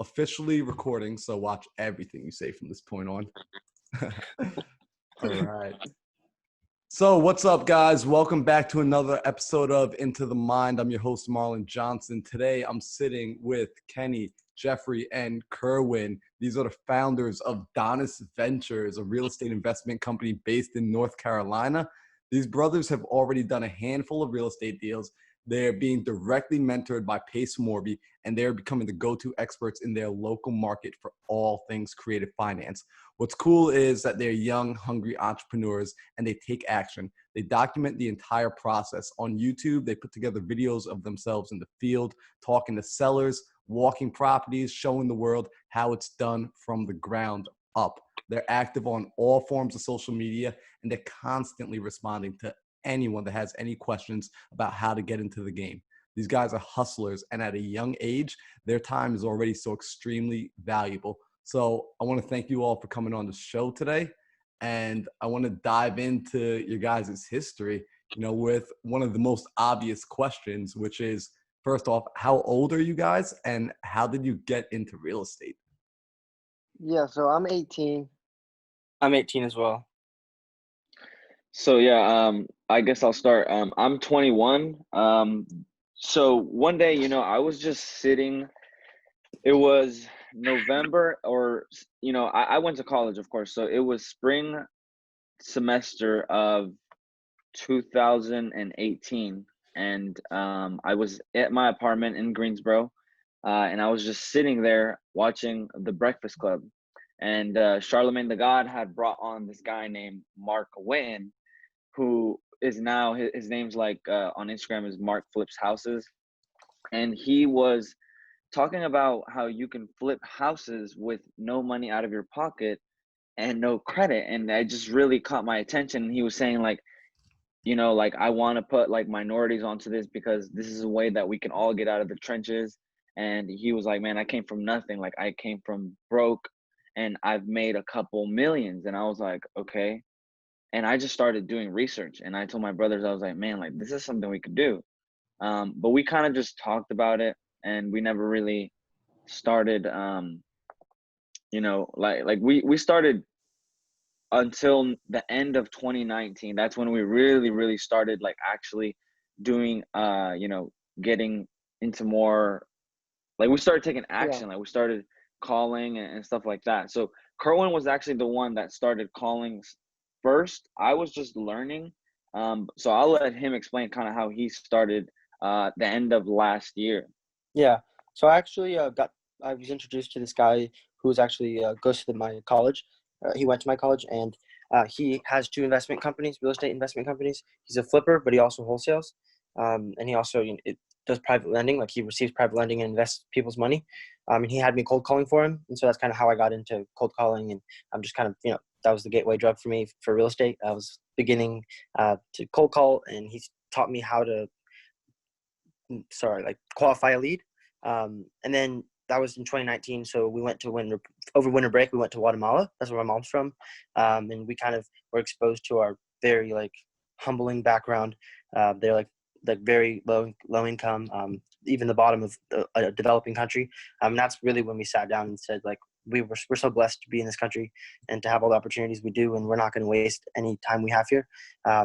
officially recording, so watch everything you say from this point on. All right. So what's up, guys? Welcome back to another episode of Into the Mind. I'm your host, Marlon Johnson. Today, I'm sitting with Kenny, Jeffrey, and Kerwin. These are the founders of Donis Ventures, a real estate investment company based in North Carolina. These brothers have already done a handful of real estate deals. They're being directly mentored by Pace Morby, and they're becoming the go-to experts in their local market for all things creative finance. What's cool is that they're young, hungry entrepreneurs, and they take action. They document the entire process. On YouTube, they put together videos of themselves in the field, talking to sellers, walking properties, showing the world how it's done from the ground up. They're active on all forms of social media, and they're constantly responding to anyone that has any questions about how to get into the game. These guys are hustlers, and at a young age, their time is already so extremely valuable. So I want to thank you all for coming on the show today. And I want to dive into your guys' history, with one of the most obvious questions, which is, first off, how old are you guys and how did you get into real estate? Yeah, so I'm 18. I'm 18 as well. So I guess I'll start. I'm 21. So one day, I was just sitting. It was November, or I went to college, of course. So it was spring semester of 2018, and I was at my apartment in Greensboro, and I was just sitting there watching The Breakfast Club, and Charlemagne the God had brought on this guy named Mark Wynn, who is now, his name's like on Instagram is Mark Flips Houses, and he was talking about how you can flip houses with no money out of your pocket and no credit. And that just really caught my attention. He was saying like I want to put like minorities onto this because this is a way that we can all get out of the trenches. And he was like, man, I came from nothing. Like I came from broke and I've made a couple millions. And I was like, okay. And I just started doing research, and I told my brothers, I was like, man, like this is something we could do. But we kind of just talked about it, and we never really started, we started until the end of 2019. That's when we really started like actually doing, getting into more, like we started taking action. Yeah. Like we started calling and stuff like that. So Kerwin was actually the one that started calling first. I was just learning. So I'll let him explain kind of how he started the end of last year. Yeah. So I actually I was introduced to this guy who was actually goes to my college. He went to my college, and he has two investment companies, real estate investment companies. He's a flipper, but he also wholesales. And he also does private lending. Like he receives private lending and invests people's money. And he had me cold calling for him. And so that's kind of how I got into cold calling. And I'm just kind of, that was the gateway drug for me for real estate. I was beginning to cold call, and he taught me how to, qualify a lead. And then that was in 2019. So we went to over winter break, we went to Guatemala. That's where my mom's from. And we kind of were exposed to our very humbling background. They're like very low income, even the bottom of a developing country. That's really when we sat down and said, like, we're so blessed to be in this country and to have all the opportunities we do, and we're not going to waste any time we have here.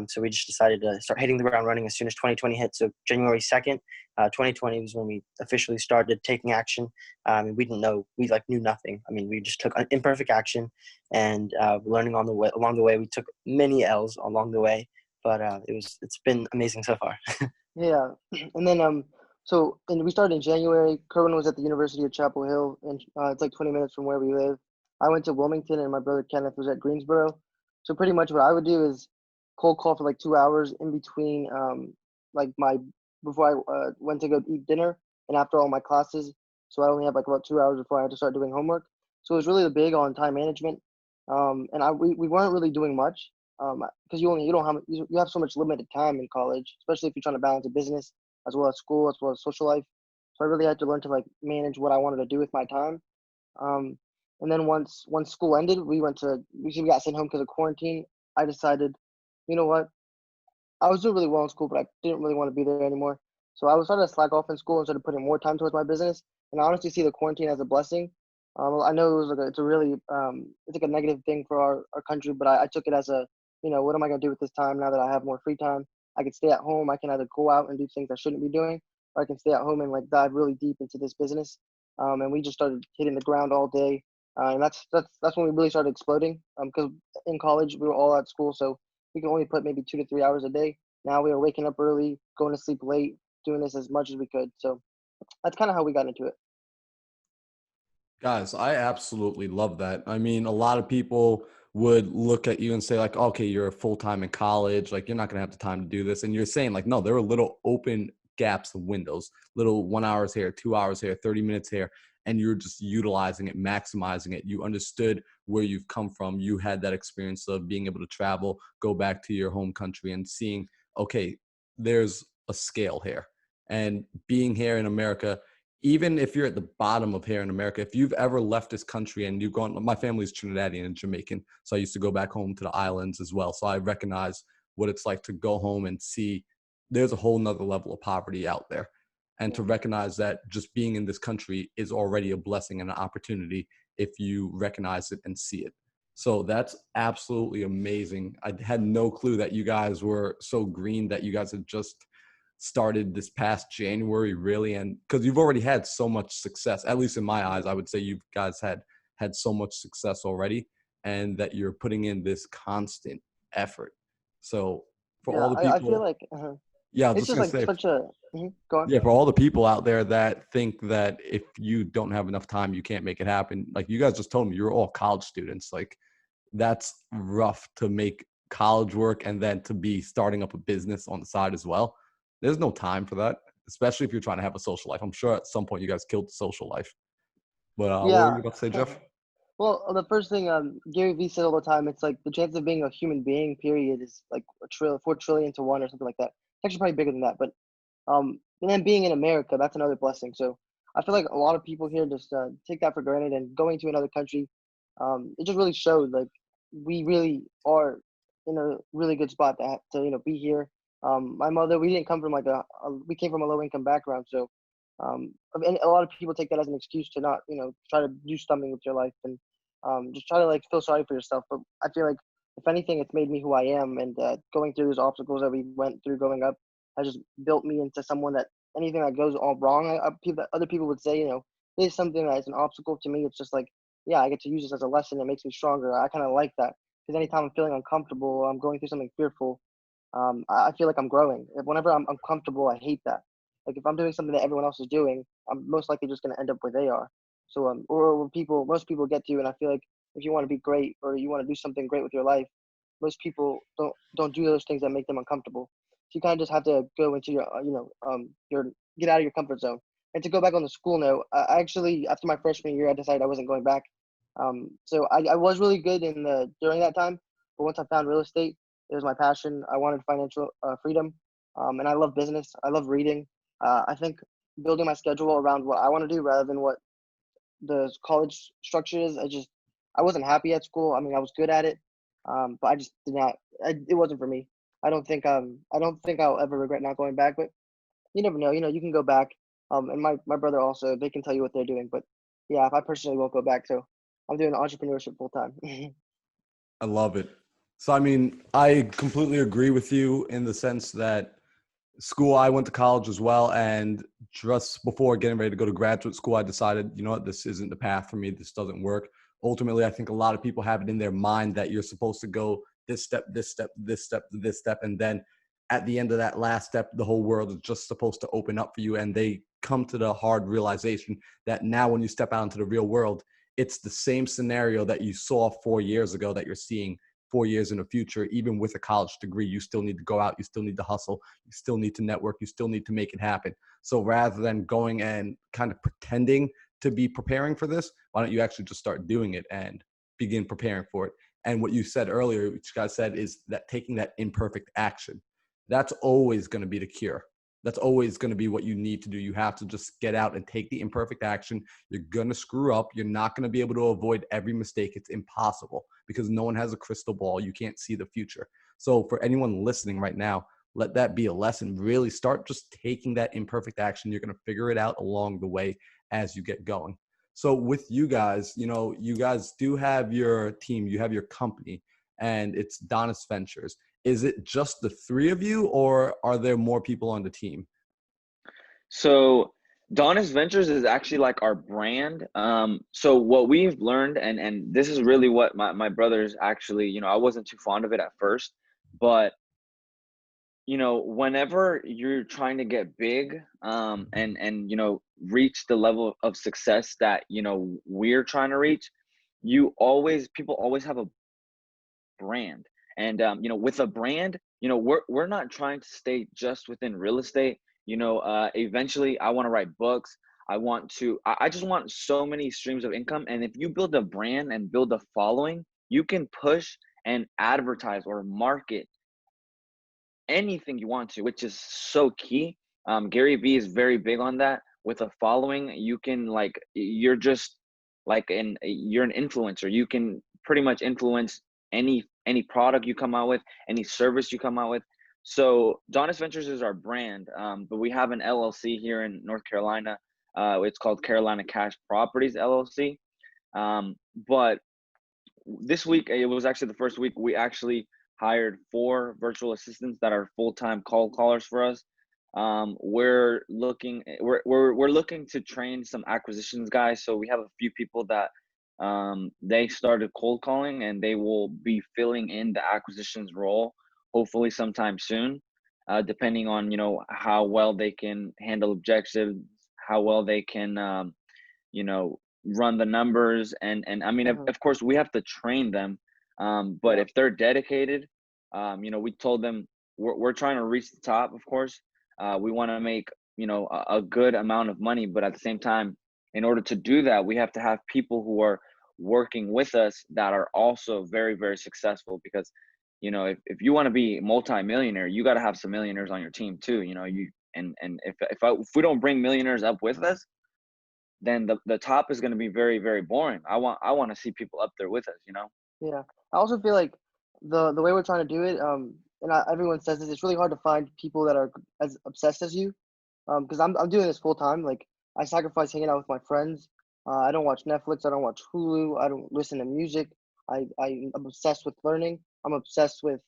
So we just decided to start hitting the ground running as soon as 2020 hit. So January 2nd, 2020 was when we officially started taking action. We didn't know, we knew nothing. I mean, we just took imperfect action and learning along the way. We took many L's along the way, but it's been amazing so far. Yeah. And then we started in January. Kerwin was at the University of Chapel Hill, and it's like 20 minutes from where we live. I went to Wilmington, and my brother Kenneth was at Greensboro. So pretty much what I would do is cold call for like 2 hours in between before I went to go eat dinner and after all my classes. So I only have like about 2 hours before I had to start doing homework. So it was really big on time management. We weren't really doing much because you have so much limited time in college, especially if you're trying to balance a business as well as school, as well as social life. So I really had to learn to manage what I wanted to do with my time. And then once school ended, we got sent home because of quarantine. I decided, you know what? I was doing really well in school, but I didn't really want to be there anymore. So I started to slack off in school and started putting more time towards my business. And I honestly see the quarantine as a blessing. I know it was like it's a really it's like a negative thing for our country, but I took it as a, what am I gonna do with this time now that I have more free time? I can stay at home. I can either go out and do things I shouldn't be doing, or I can stay at home and like dive really deep into this business. And we just started hitting the ground all day, and that's when we really started exploding. Because in college we were all at school, so we could only put maybe 2 to 3 hours a day. Now we are waking up early, going to sleep late, doing this as much as we could. So that's kind of how we got into it. Guys, I absolutely love that. I mean, a lot of people would look at you and say like, okay, you're full-time in college, like you're not going to have the time to do this. And you're saying like, no, there are little open gaps and windows, little 1 hours here, 2 hours here, 30 minutes here. And you're just utilizing it, maximizing it. You understood where you've come from. You had that experience of being able to travel, go back to your home country and seeing, okay, there's a scale here. And being here in America, even if you're at the bottom of here in America, if you've ever left this country and you've gone, my family's Trinidadian and Jamaican, so I used to go back home to the islands as well. So I recognize what it's like to go home and see there's a whole nother level of poverty out there. And to recognize that just being in this country is already a blessing and an opportunity if you recognize it and see it. So that's absolutely amazing. I had no clue that you guys were so green, that you guys had just started this past January, really. And because you've already had so much success, at least in my eyes, I would say you guys had so much success already, and that you're putting in this constant effort. So for all the I feel people, like yeah, I was it's just just gonna like say, such a go on. yeah, for all the people out there that think that if you don't have enough time, you can't make it happen. Like you guys just told me, you're all college students. Like that's rough to make college work and then to be starting up a business on the side as well. There's no time for that, especially if you're trying to have a social life. I'm sure at some point you guys killed the social life. But what were Yeah. you about to say, Jeff? Well, the first thing Gary Vee said all the time, it's like the chance of being a human being, period, is like 4 trillion to 1 or something like that. It's actually probably bigger than that, but and then being in America, that's another blessing. So I feel like a lot of people here just take that for granted, and going to another country, it just really showed like we really are in a really good spot to be here. My mother, we didn't come from like we came from a low income background, so and a lot of people take that as an excuse to not try to do something with your life, and just try to like feel sorry for yourself. But I feel like if anything, it's made me who I am, and going through those obstacles that we went through growing up has just built me into someone that anything that goes all wrong, other people would say, is something that is an obstacle. To me, it's just like, yeah, I get to use this as a lesson. It makes me stronger. I kind of like that, because anytime I'm feeling uncomfortable, I'm going through something fearful, I feel like I'm growing. Whenever I'm uncomfortable, I hate that. Like if I'm doing something that everyone else is doing, I'm most likely just going to end up where they are. So or where most people get to, and I feel like if you want to be great or you want to do something great with your life, most people don't do those things that make them uncomfortable. So you kind of just have to go into your get out of your comfort zone. And to go back on the school note, I actually, after my freshman year, I decided I wasn't going back. So I was really good during that time, but once I found real estate, it was my passion. I wanted financial freedom, and I love business. I love reading. I think building my schedule around what I want to do rather than what the college structure is. I wasn't happy at school. I mean, I was good at it, but I just did not. It wasn't for me. I don't think I'll ever regret not going back. But you never know. You can go back. And my brother also, they can tell you what they're doing. But yeah, I personally won't go back. So I'm doing entrepreneurship full time. I love it. So, I mean, I completely agree with you in the sense that I went to college as well. And just before getting ready to go to graduate school, I decided, you know what, this isn't the path for me. This doesn't work. Ultimately, I think a lot of people have it in their mind that you're supposed to go this step, this step, this step, this step. And then at the end of that last step, the whole world is just supposed to open up for you. And they come to the hard realization that now when you step out into the real world, it's the same scenario that you saw 4 years ago that you're seeing 4 years in the future. Even with a college degree, you still need to go out, you still need to hustle, you still need to network, you still need to make it happen. So rather than going and kind of pretending to be preparing for this, why don't you actually just start doing it and begin preparing for it? And what you said earlier, which you guys said, is that taking that imperfect action, that's always going to be the cure. That's always going to be what you need to do. You have to just get out and take the imperfect action. You're going to screw up. You're not going to be able to avoid every mistake. It's impossible because no one has a crystal ball. You can't see the future. So for anyone listening right now, let that be a lesson. Really start just taking that imperfect action. You're going to figure it out along the way. as you get going. So with you guys, you guys do have your team, you have your company, and it's Donis Ventures. Is it just the three of you, or are there more people on the team? So Donis Ventures is actually like our brand. So what we've learned, and this is really what my brothers actually, I wasn't too fond of it at first, but whenever you're trying to get big, and reach the level of success that we're trying to reach, people always have a brand. And with a brand, we're not trying to stay just within real estate. Eventually I want to write books. I just want so many streams of income. And if you build a brand and build a following, you can push and advertise or market anything you want to, which is so key. Gary Vee is very big on that. With a following, you can you're just you're an influencer. You can pretty much influence any product you come out with, any service you come out with. So Donis Ventures is our brand, but we have an LLC here in North Carolina. It's called Carolina Cash Properties LLC. But this week, it was actually the first week we actually hired 4 virtual assistants that are full-time cold callers for us. We're looking to train some acquisitions guys. So we have a few people that they started cold calling, and they will be filling in the acquisitions role hopefully sometime soon, depending on how well they can handle objectives, how well they can run the numbers, and I mean, of course we have to train them. But if they're dedicated, we told them we're trying to reach the top, of course. We want to make, a good amount of money, but at the same time, in order to do that, we have to have people who are working with us that are also very, very successful. Because, if you want to be multi-millionaire, you got to have some millionaires on your team too. If we don't bring millionaires up with us, then the top is going to be very, very boring. I want to see people up there with us, Yeah, I also feel like the way we're trying to do it, everyone says this, it's really hard to find people that are as obsessed as you, because I'm doing this full time. Like, I sacrifice hanging out with my friends. I don't watch Netflix. I don't watch Hulu. I don't listen to music. I'm obsessed with learning. I'm obsessed with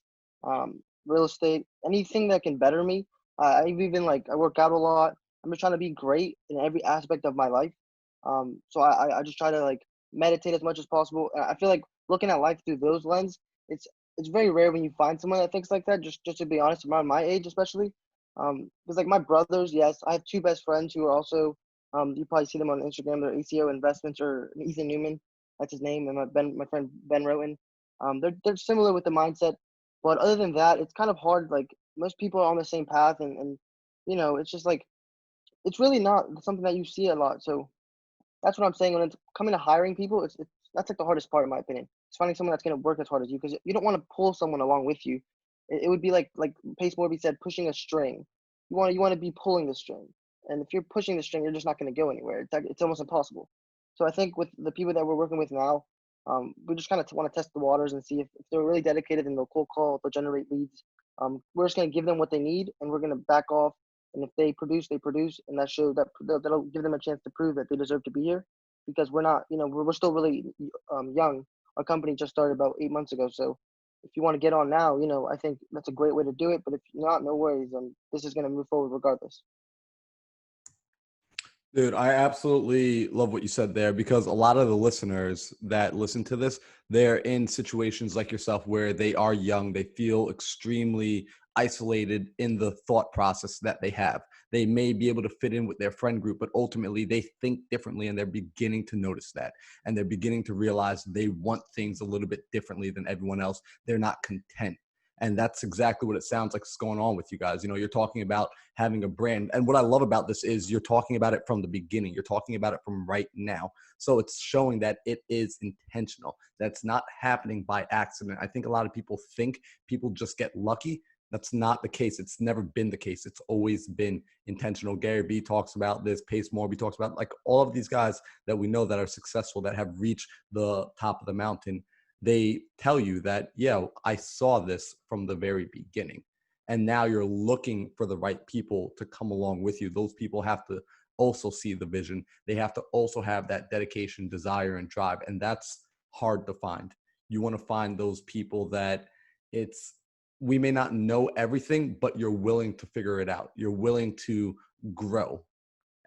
real estate. Anything that can better me. I've even I work out a lot. I'm just trying to be great in every aspect of my life. So I just try to meditate as much as possible. And I feel like looking at life through those lens, it's very rare when you find someone that thinks like that. Just to be honest, around my age especially, because my brothers, yes, I have 2 best friends who are also, you probably see them on Instagram. They're ACO Investments, or Ethan Newman, that's his name, and my friend Ben Roten. They're similar with the mindset, but other than that, it's kind of hard. Like, most people are on the same path, and it's just it's really not something that you see a lot. So that's what I'm saying. When it's coming to hiring people, that's the hardest part, in my opinion. It's finding someone that's going to work as hard as you, because you don't want to pull someone along with you. It would be like Pace Morby said, pushing a string. You want to be pulling the string, and if you're pushing the string, you're just not going to go anywhere. It's almost impossible. So I think with the people that we're working with now, we just kind of want to test the waters and see if they're really dedicated, and they'll cold call, they'll generate leads. We're just going to give them what they need, and we're going to back off. And if they produce, they produce, and that'll give them a chance to prove that they deserve to be here. Because we're not, we're still really young. Our company just started about 8 months ago. So if you want to get on now, I think that's a great way to do it. But if not, no worries. This is going to move forward regardless. Dude, I absolutely love what you said there, because a lot of the listeners that listen to this, they're in situations like yourself where they are young. They feel extremely isolated in the thought process that they have. They may be able to fit in with their friend group, but ultimately they think differently, and they're beginning to notice that. And they're beginning to realize they want things a little bit differently than everyone else. They're not content. And that's exactly what it sounds like is going on with you guys. You're talking about having a brand. And what I love about this is you're talking about it from the beginning. You're talking about it from right now. So it's showing that it is intentional. That's not happening by accident. I think a lot of people think people just get lucky. That's not the case. It's never been the case. It's always been intentional. Gary Vee talks about this. Pace Morby talks about, all of these guys that we know that are successful, that have reached the top of the mountain. They tell you that, yeah, I saw this from the very beginning. And now you're looking for the right people to come along with you. Those people have to also see the vision. They have to also have that dedication, desire, and drive. And that's hard to find. You want to find those people that we may not know everything, but you're willing to figure it out. You're willing to grow.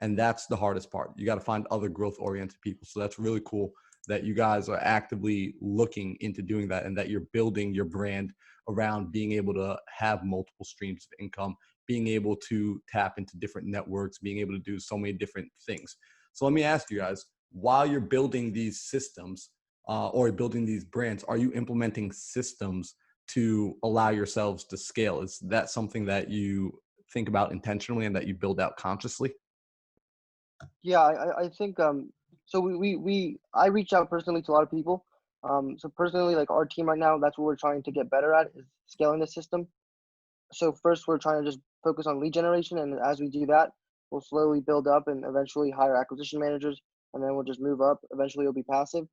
And that's the hardest part. You got to find other growth oriented people. So that's really cool that you guys are actively looking into doing that, and that you're building your brand around being able to have multiple streams of income, being able to tap into different networks, being able to do so many different things. So let me ask you guys, while you're building these systems or building these brands, are you implementing systems to allow yourselves to scale? Is that something that you think about intentionally and that you build out consciously? Yeah, I think so I reach out personally to a lot of people. So personally, like our team right now, that's what we're trying to get better at, is scaling the system. So first we're trying to just focus on lead generation, and as we do that, we'll slowly build up and eventually hire acquisition managers, and then we'll just move up. Eventually it'll be passive.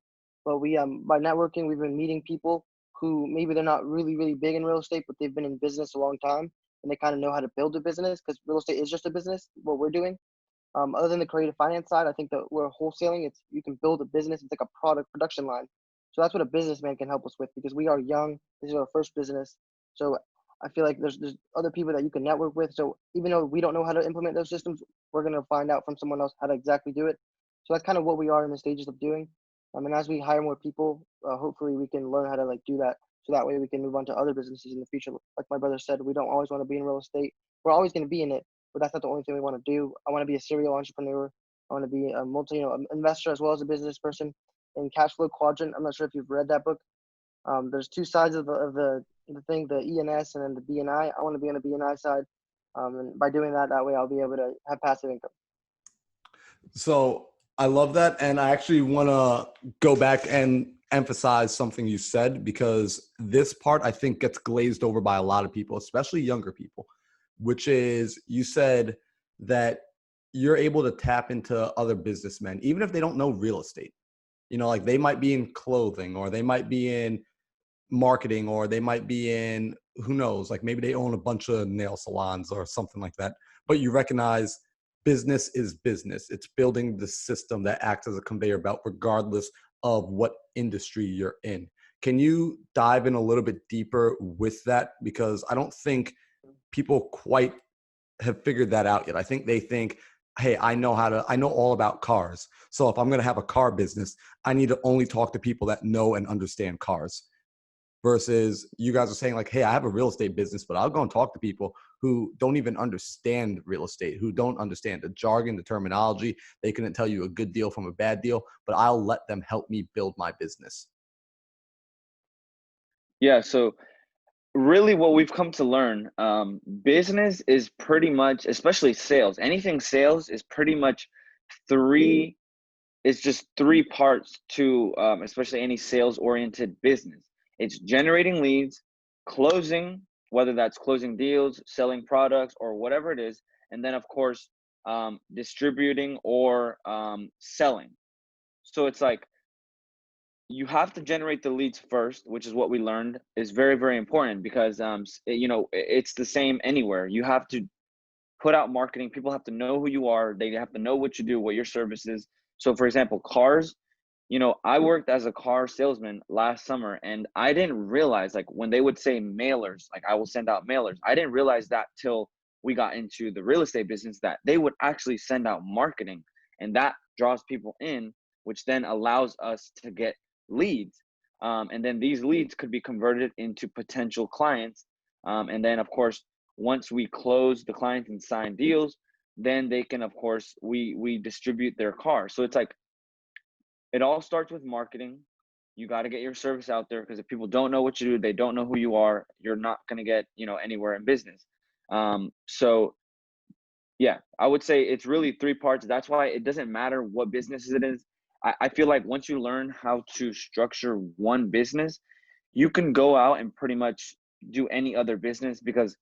But we by networking, we've been meeting people who maybe they're not really big in real estate, but they've been in business a long time and they kind of know how to build a business, because real estate is just a business, what we're doing. Other than the creative finance side, I think that we're wholesaling. You can build a business. It's like a product production line. So that's what a businessman can help us with, because we are young. This is our first business. So I feel like there's other people that you can network with. So even though we don't know how to implement those systems, we're going to find out from someone else how to exactly do it. So that's kind of what we are in the stages of doing. And as we hire more people, hopefully we can learn how to like do that. So that way we can move on to other businesses in the future. Like my brother said, we don't always want to be in real estate. We're always going to be in it, but that's not the only thing we want to do. I want to be a serial entrepreneur. I want to be a investor as well as a business person. In Cash Flow Quadrant, I'm not sure if you've read that book. There's two sides of the thing, the ENS and then the BNI. I want to be on the BNI side. And by doing that way I'll be able to have passive income. So I love that. And I actually want to go back and emphasize something you said, because this part I think gets glazed over by a lot of people, especially younger people, which is you said that you're able to tap into other businessmen, even if they don't know real estate. You know, like they might be in clothing, or they might be in marketing, or they might be in, who knows, like maybe they own a bunch of nail salons or something like that. But you recognize business is business. It's building the system that acts as a conveyor belt, regardless of what industry you're in. Can you dive in a little bit deeper with that? Because I don't think people quite have figured that out yet. I think they think, hey, I know all about cars. So if I'm going to have a car business, I need to only talk to people that know and understand cars. Versus you guys are saying like, hey, I have a real estate business, but I'll go and talk to people who don't even understand real estate, who don't understand the jargon, the terminology. They couldn't tell you a good deal from a bad deal, but I'll let them help me build my business. Yeah. So really what we've come to learn, business is pretty much, especially sales, anything sales is pretty much it's just three parts to, especially any sales oriented business. It's generating leads, closing, whether that's closing deals, selling products, or whatever it is. And then of course, distributing or selling. So it's like, you have to generate the leads first, which is what we learned is very important, because it's the same anywhere. You have to put out marketing. People have to know who you are. They have to know what you do, what your service is. So for example, cars, I worked as a car salesman last summer, and I didn't realize, like, when they would say mailers, like I will send out mailers, I didn't realize that till we got into the real estate business, that they would actually send out marketing, and that draws people in, which then allows us to get leads. And then these leads could be converted into potential clients. And then of course, once we close the clients and sign deals, then they can, of course, we distribute their car. So it's like, it all starts with marketing. You got to get your service out there, because if people don't know what you do, they don't know who you are, you're not going to get, anywhere in business. So yeah, I would say it's really three parts. That's why it doesn't matter what business it is. I feel like once you learn how to structure one business, you can go out and pretty much do any other business, because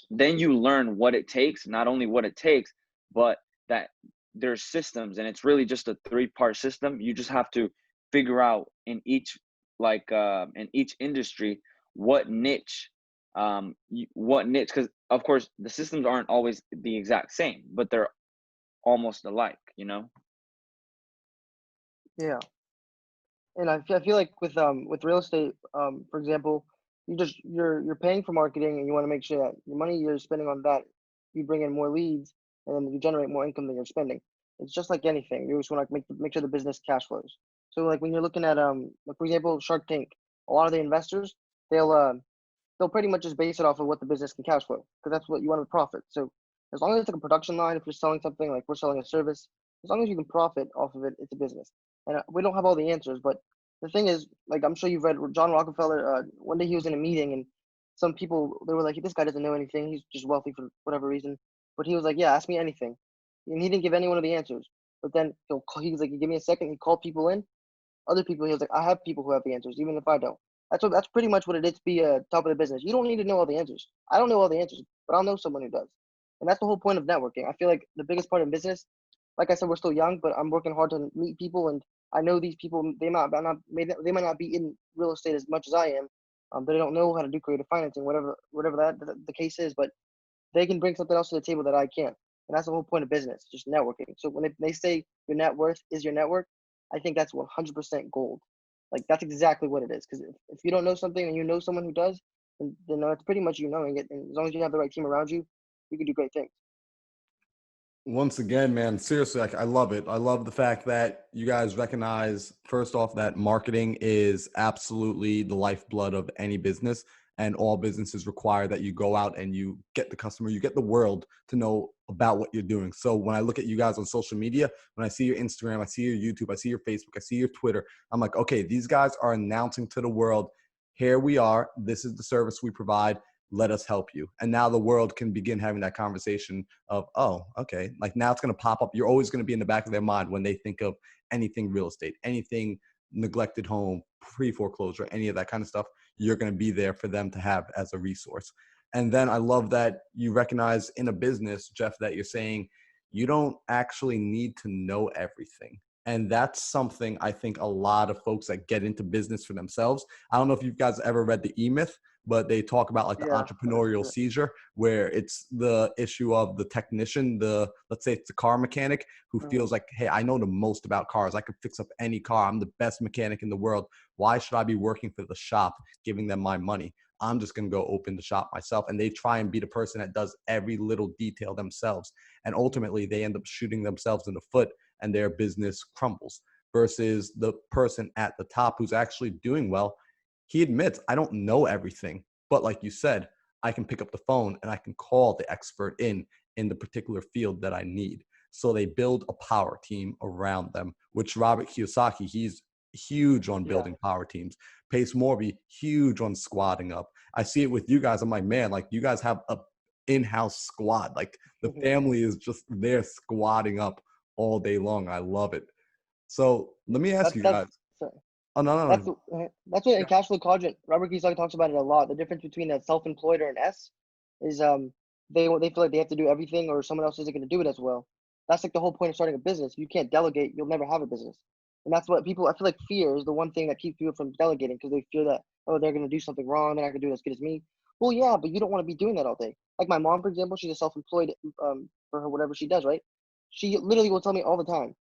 then you learn what it takes, not only what it takes, but that there's systems, and it's really just a three-part system. You just have to figure out in each industry what niche, because of course the systems aren't always the exact same, but they're almost alike, you know? Yeah. And I feel like with real estate, for example, you're paying for marketing and you want to make sure that the money you're spending on that, you bring in more leads and then you generate more income than you're spending. It's just like anything. You just want to make sure the business cash flows. So like when you're looking at like for example, Shark Tank, a lot of the investors, they'll they'll pretty much just base it off of what the business can cash flow because that's what you want to profit. So as long as it's like a production line, if you're selling something like we're selling a service, as long as you can profit off of it, it's a business. And we don't have all the answers, but the thing is, like I'm sure you've read John Rockefeller. One day he was in a meeting and some people they were like, "This guy doesn't know anything. He's just wealthy for whatever reason." But he was like, "Yeah, ask me anything," and he didn't give any one of the answers. But then he was like, "Give me a second." He called people in. Other people, he was like, "I have people who have the answers, even if I don't." That's pretty much what it is to be a top of the business. You don't need to know all the answers. I don't know all the answers, but I'll know someone who does. And that's the whole point of networking. I feel like the biggest part of business, like I said, we're still young, but I'm working hard to meet people, and I know these people. They might not be in real estate as much as I am. They don't know how to do creative financing, whatever the case is. But they can bring something else to the table that I can't. And that's the whole point of business, just networking. So when they say your net worth is your network, I think that's 100% gold. Like that's exactly what it is. Because if you don't know something and you know someone who does, then it's pretty much you knowing it. And as long as you have the right team around you, you can do great things. Once again, man, seriously, like I love it. I love the fact that you guys recognize, first off, that marketing is absolutely the lifeblood of any business, and all businesses require that you go out and you get the customer, you get the world to know about what you're doing. So when I look at you guys on social media, when I see your Instagram, I see your YouTube, I see your Facebook, I see your Twitter, I'm like, okay, these guys are announcing to the world, here we are, this is the service we provide, let us help you. And now the world can begin having that conversation of, oh, okay, like now it's going to pop up. You're always going to be in the back of their mind when they think of anything real estate, anything neglected home, pre-foreclosure, any of that kind of stuff. You're going to be there for them to have as a resource. And then I love that you recognize in a business, Jeff, that you're saying you don't actually need to know everything. And that's something I think a lot of folks that get into business for themselves. I don't know if you guys ever read the E-Myth, but they talk about like the Yeah, entrepreneurial 100%. seizure, where it's the issue of the technician, let's say it's the car mechanic who feels like, hey, I know the most about cars. I could fix up any car. I'm the best mechanic in the world. Why should I be working for the shop, giving them my money? I'm just going to go open the shop myself. And they try and be the person that does every little detail themselves. And ultimately they end up shooting themselves in the foot and their business crumbles, versus the person at the top who's actually doing well. He admits, I don't know everything, but like you said, I can pick up the phone and I can call the expert in the particular field that I need. So they build a power team around them, which Robert Kiyosaki, he's huge on Yeah. building power teams. Pace Morby, huge on squatting up. I see it with you guys. I'm like, man, like you guys have a in-house squad. Like the family is just there squatting up all day long. I love it. So let me ask you That's guys. Oh, no, no, That's no. that's what in Yeah. cash flow quadrant, Robert Kiyosaki talks about it a lot. The difference between a self-employed or an S is they feel like they have to do everything or someone else isn't going to do it as well. That's like the whole point of starting a business. You can't delegate, you'll never have a business. And that's what people I feel like fear is the one thing that keeps people from delegating because they fear that they're going to do something wrong, they're not going to do it as good as me. Well, yeah, but you don't want to be doing that all day. Like my mom, for example, she's a self-employed for her whatever she does, right? She literally will tell me all the time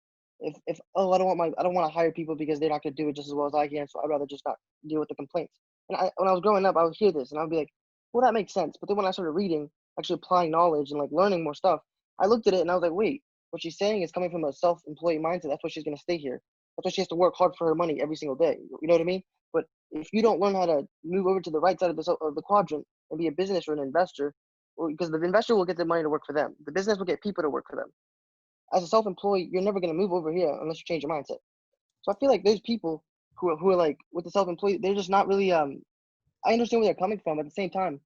if I don't want to hire people because they're not going to do it just as well as I can, so I'd rather just not deal with the complaints. And when I was growing up, I would hear this and I'd be like, well, that makes sense. But then when I started reading, actually applying knowledge and like learning more stuff, I looked at it and I was like, wait, what she's saying is coming from a self-employed mindset. That's why she's going to stay here. That's why she has to work hard for her money every single day. You know what I mean? But if you don't learn how to move over to the right side of the quadrant and be a business or an investor, or because the investor will get the money to work for them, the business will get people to work for them. As a self-employed, you're never going to move over here unless you change your mindset. So I feel like those people who are like with the self-employed, they're just not really I understand where they're coming from. At the same time,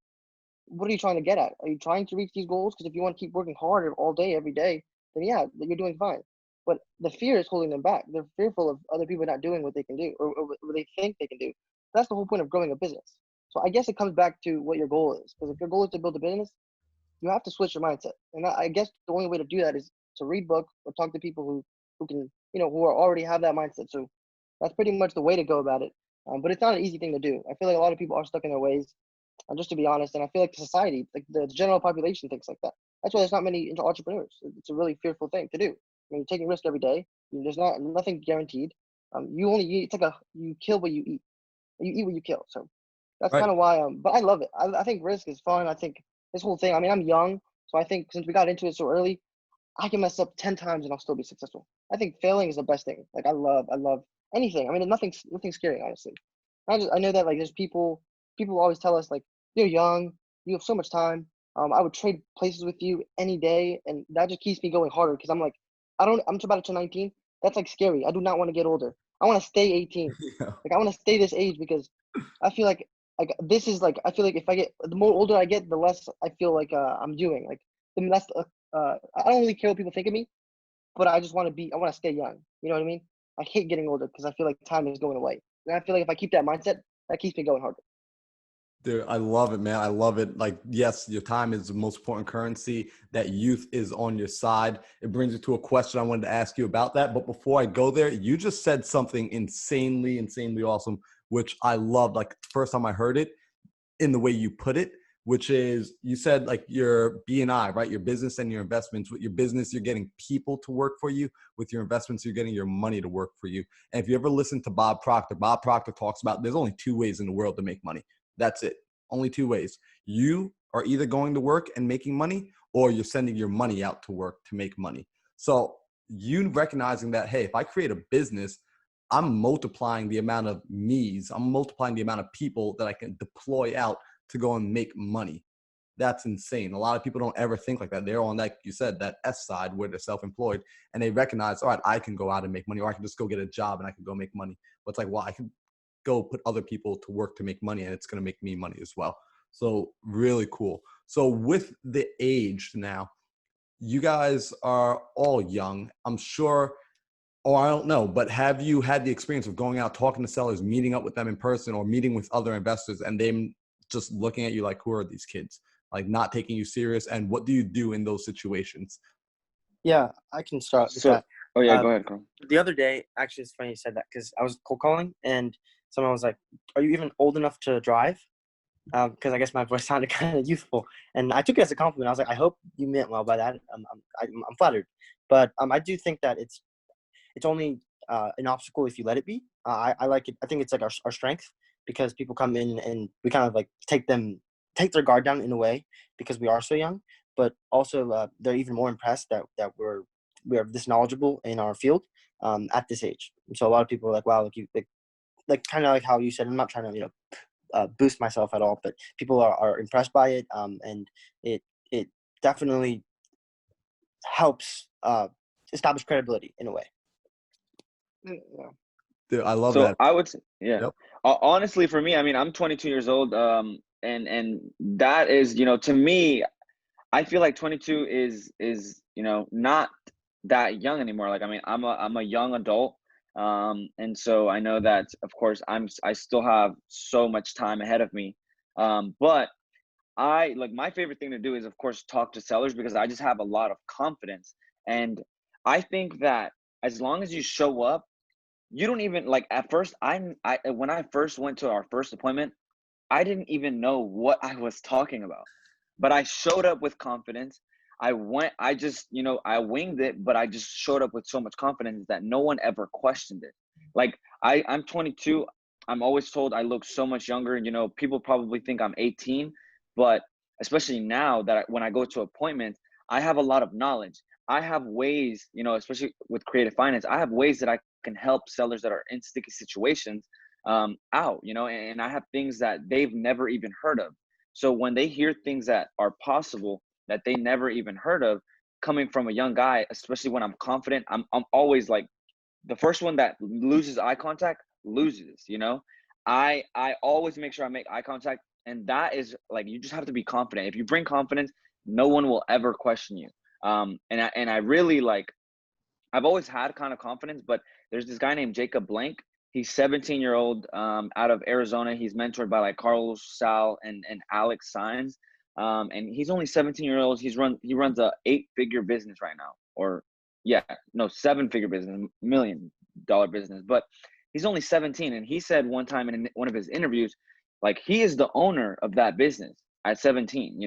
what are you trying to get at? Are you trying to reach these goals? Because if you want to keep working hard all day, every day, then yeah, you're doing fine. But the fear is holding them back. They're fearful of other people not doing what they can do or what they think they can do. That's the whole point of growing a business. So I guess it comes back to what your goal is. Because if your goal is to build a business, you have to switch your mindset. And I guess the only way to do that is to read books or talk to people who can, who are already have that mindset. So that's pretty much the way to go about it. But it's not an easy thing to do. I feel like a lot of people are stuck in their ways, just to be honest. And I feel like society, like the general population thinks like that. That's why there's not many entrepreneurs. It's a really fearful thing to do. I mean, you're taking risk every day. There's nothing guaranteed. You only eat. It's like you kill what you eat. You eat what you kill. So that's Right. kind of why. But I love it. I think risk is fun. I think this whole thing. I mean, I'm young, so I think since we got into it so early, I can mess up 10 times and I'll still be successful. I think failing is the best thing. Like I love anything. I mean, nothing's scary, honestly. I know that like there's people always tell us like you're young, you have so much time. I would trade places with you any day, and that just keeps me going harder because I'm like, I'm about to turn 19. That's like scary. I do not want to get older. I want to stay 18. Yeah. Like I want to stay this age because I feel like this is like I feel like if I get the more older I get, the less I feel like I'm doing. Like the less I don't really care what people think of me, but I just want to I want to stay young. You know what I mean? I hate getting older because I feel like time is going away. And I feel like if I keep that mindset, that keeps me going harder. Dude, I love it, man. I love it. Like, yes, your time is the most important currency. That youth is on your side. It brings me to a question I wanted to ask you about that. But before I go there, you just said something insanely, insanely awesome, which I loved. Like, the first time I heard it in the way you put it, which is you said like your B&I, right? Your business and your investments. With your business, you're getting people to work for you. With your investments, you're getting your money to work for you. And if you ever listen to Bob Proctor talks about there's only two ways in the world to make money. That's it. Only two ways. You are either going to work and making money, or you're sending your money out to work to make money. So you recognizing that, hey, if I create a business, I'm multiplying the amount of me's. I'm multiplying the amount of people that I can deploy out to go and make money. That's insane. A lot of people don't ever think like that. They're on, like you said, that S side where they're self-employed, and they recognize, all right, I can go out and make money, or I can just go get a job and I can go make money. But it's like, well, I can go put other people to work to make money, and it's going to make me money as well. So really cool. So with the age now, you guys are all young. I'm sure, or I don't know, but have you had the experience of going out, talking to sellers, meeting up with them in person, or meeting with other investors, and them just looking at you like, who are these kids? Like not taking you serious? And what do you do in those situations? Yeah, I can start with So, that. oh yeah, go ahead, Carl. The other day, actually, it's funny you said that because I was cold calling and someone was like, "Are you even old enough to drive?" Because I guess my voice sounded kind of youthful, and I took it as a compliment. I was like, "I hope you meant well by that." I'm flattered, but I do think that it's only an obstacle if you let it be. I like it. I think it's like our strength because people come in and we kind of like take their guard down in a way because we are so young, but also they're even more impressed that we're this knowledgeable in our field at this age. And so a lot of people are like, wow, look, you like kind of like how you said, I'm not trying to, boost myself at all, but people are impressed by it. And it definitely helps establish credibility in a way. Yeah. Dude, I love So that. I would say, yeah. Yep. Honestly, for me, I mean, I'm 22 years old, and that is, to me, I feel like 22 is not that young anymore. Like, I mean, I'm a young adult, and so I know that, of course, I still have so much time ahead of me, but I like my favorite thing to do is, of course, talk to sellers because I just have a lot of confidence, and I think that as long as you show up, you don't even like at first. I when I first went to our first appointment, I didn't even know what I was talking about, but I showed up with confidence. I just, I winged it, but I just showed up with so much confidence that no one ever questioned it. Like I'm 22. I'm always told I look so much younger, and people probably think I'm 18, but especially now that when I go to appointments, I have a lot of knowledge. I have ways, especially with creative finance, I have ways that I can help sellers that are in sticky situations out, and I have things that they've never even heard of. So when they hear things that are possible that they never even heard of coming from a young guy, especially when I'm confident, I'm always like the first one that loses eye contact loses, I always make sure I make eye contact, and that is like, you just have to be confident. If you bring confidence, no one will ever question you. And I really like, I've always had kind of confidence, but there's this guy named Jacob Blank. He's 17-year-old out of Arizona. He's mentored by like Carlos Sal and Alex Saenz. And he's only 17-year-old. He runs a 8-figure business right now, or yeah, no, 7-figure business, $1 million business. But he's only 17, and he said one time in one of his interviews, like he is the owner of that business at 17.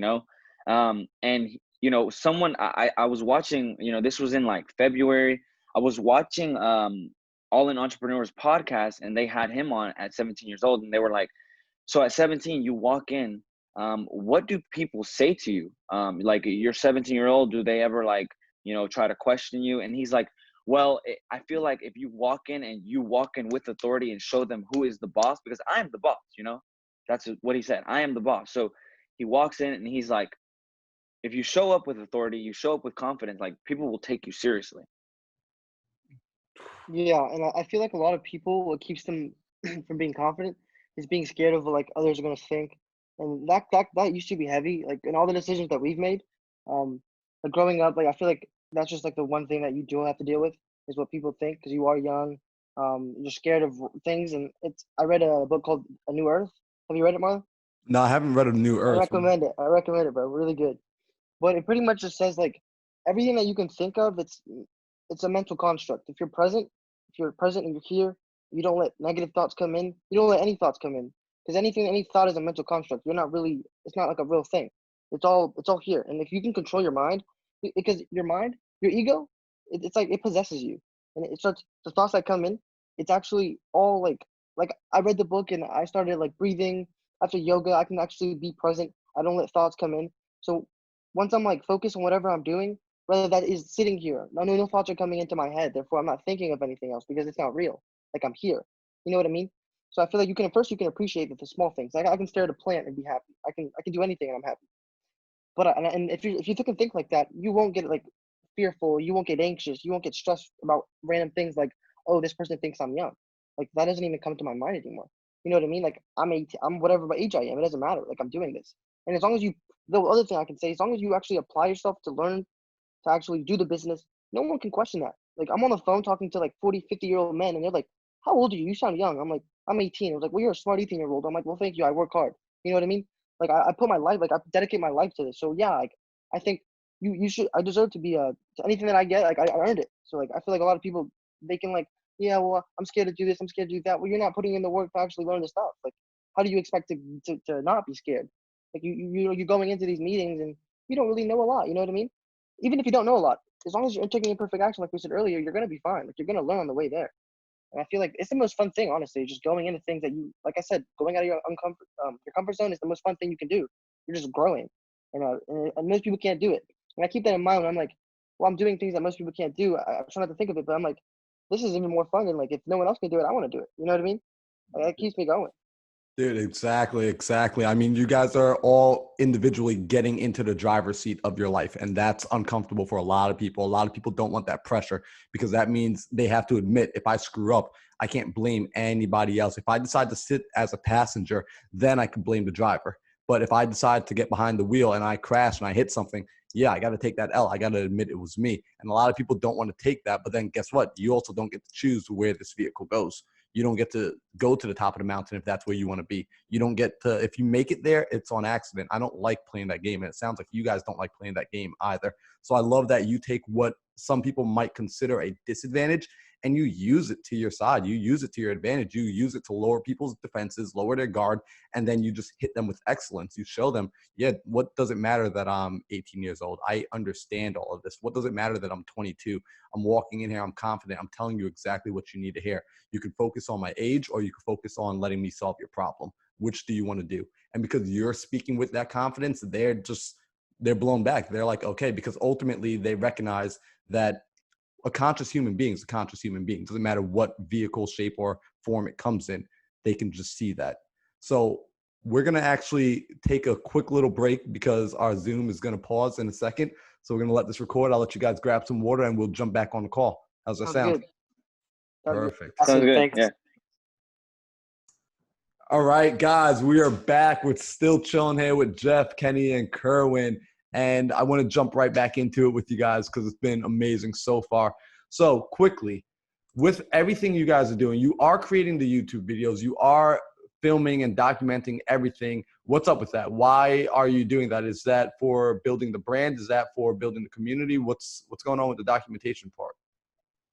And you know, someone I was watching, you know, this was in like February. I was watching All In Entrepreneurs podcast, and they had him on at 17 years old, and they were like, so at 17, you walk in, what do people say to you? Like, you're 17-year-old, do they ever like, you know, try to question you? And he's like, well, I feel like if you walk in and you walk in with authority and show them who is the boss, because I am the boss, you know, that's what he said. I am the boss. So he walks in and he's like, if you show up with authority, you show up with confidence, like people will take you seriously. Yeah, and I feel like a lot of people, what keeps them from being confident is being scared of what like others are gonna think, and that used to be heavy. Like in all the decisions that we've made, like growing up, like I feel like that's just like the one thing that you do have to deal with is what people think because you are young. You're scared of things, and it's. I read a book called A New Earth. Have you read it, Marlon? No, I haven't read A New I Earth. recommend it. I recommend it, bro. Really good. But it pretty much just says like everything that you can think of, it's a mental construct. If you're present and you're here, you don't let negative thoughts come in. You don't let any thoughts come in. Because any thought is a mental construct. You're not really it's not like a real thing. It's all here. And if you can control your mind, because your mind, your ego, it's like it possesses you. And it starts the thoughts that come in, it's actually all like I read the book and I started like breathing after yoga. I can actually be present. I don't let thoughts come in. So once I'm like focused on whatever I'm doing, whether that is sitting here, no thoughts are coming into my head. Therefore, I'm not thinking of anything else because it's not real. Like I'm here. You know what I mean? So I feel like you can appreciate the small things. Like I can stare at a plant and be happy. I can do anything and I'm happy. But and if you can think like that, you won't get like fearful. You won't get anxious. You won't get stressed about random things like, oh, this person thinks I'm young. Like that doesn't even come to my mind anymore. You know what I mean? Like I'm whatever age I am. It doesn't matter. Like I'm doing this. And as long as the other thing I can say, as long as you actually apply yourself to learn to actually do the business, no one can question that. Like I'm on the phone talking to like 40, 50-year-old men and they're like, how old are you? You sound young. I'm like, I'm 18. It was like, well, you're a smart 18-year-old. I'm like, well, thank you. I work hard. You know what I mean? Like I put my life, like I dedicate my life to this. So yeah, like I think you should, I deserve to be, to anything that I get, like I earned it. So like, I feel like a lot of people, they can like, yeah, well, I'm scared to do this. I'm scared to do that. Well, you're not putting in the work to actually learn the stuff. Like, how do you expect to not be scared? Like you're going into these meetings and you don't really know a lot. You know what I mean? Even if you don't know a lot, as long as you're taking imperfect action, like we said earlier, you're gonna be fine. Like you're gonna learn on the way there. And I feel like it's the most fun thing, honestly, just going into things that you, like I said, going out of your comfort zone is the most fun thing you can do. You're just growing, and most people can't do it. And I keep that in mind when I'm like, well, I'm doing things that most people can't do. I try not to think of it, but I'm like, this is even more fun than like if no one else can do it, I want to do it. You know what I mean? Like, that keeps me going. Dude, exactly. I mean, you guys are all individually getting into the driver's seat of your life, and that's uncomfortable for a lot of people. A lot of people don't want that pressure because that means they have to admit, if I screw up, I can't blame anybody else. If I decide to sit as a passenger, then I can blame the driver. But if I decide to get behind the wheel and I crash and I hit something, yeah, I got to take that L. I got to admit it was me. And a lot of people don't want to take that. But then guess what? You also don't get to choose where this vehicle goes. You don't get to go to the top of the mountain if that's where you want to be. You don't get to, if you make it there, it's on accident. I don't like playing that game. And it sounds like you guys don't like playing that game either. So I love that you take what some people might consider a disadvantage and you use it to your side. You use it to your advantage. You use it to lower people's defenses, lower their guard, and then you just hit them with excellence. You show them, yeah, what does it matter that I'm 18 years old? I understand all of this. What does it matter that I'm 22? I'm walking in here. I'm confident. I'm telling you exactly what you need to hear. You can focus on my age or you can focus on letting me solve your problem. Which do you want to do? And because you're speaking with that confidence, they're blown back. They're like, okay, because ultimately they recognize that a conscious human being is a conscious human being. It doesn't matter what vehicle, shape, or form it comes in. They can just see that. So we're going to actually take a quick little break because our Zoom is going to pause in a second. So we're going to let this record. I'll let you guys grab some water and we'll jump back on the call. How's that sound? Good. Perfect. Sounds good. Thanks. Yeah. All right, guys, we are back. We're still chilling here with Jeff, Kenny, and Kerwin. And I want to jump right back into it with you guys because it's been amazing so far. So quickly, with everything you guys are doing, you are creating the YouTube videos. You are filming and documenting everything. What's up with that? Why are you doing that? Is that for building the brand? Is that for building the community? What's going on with the documentation part?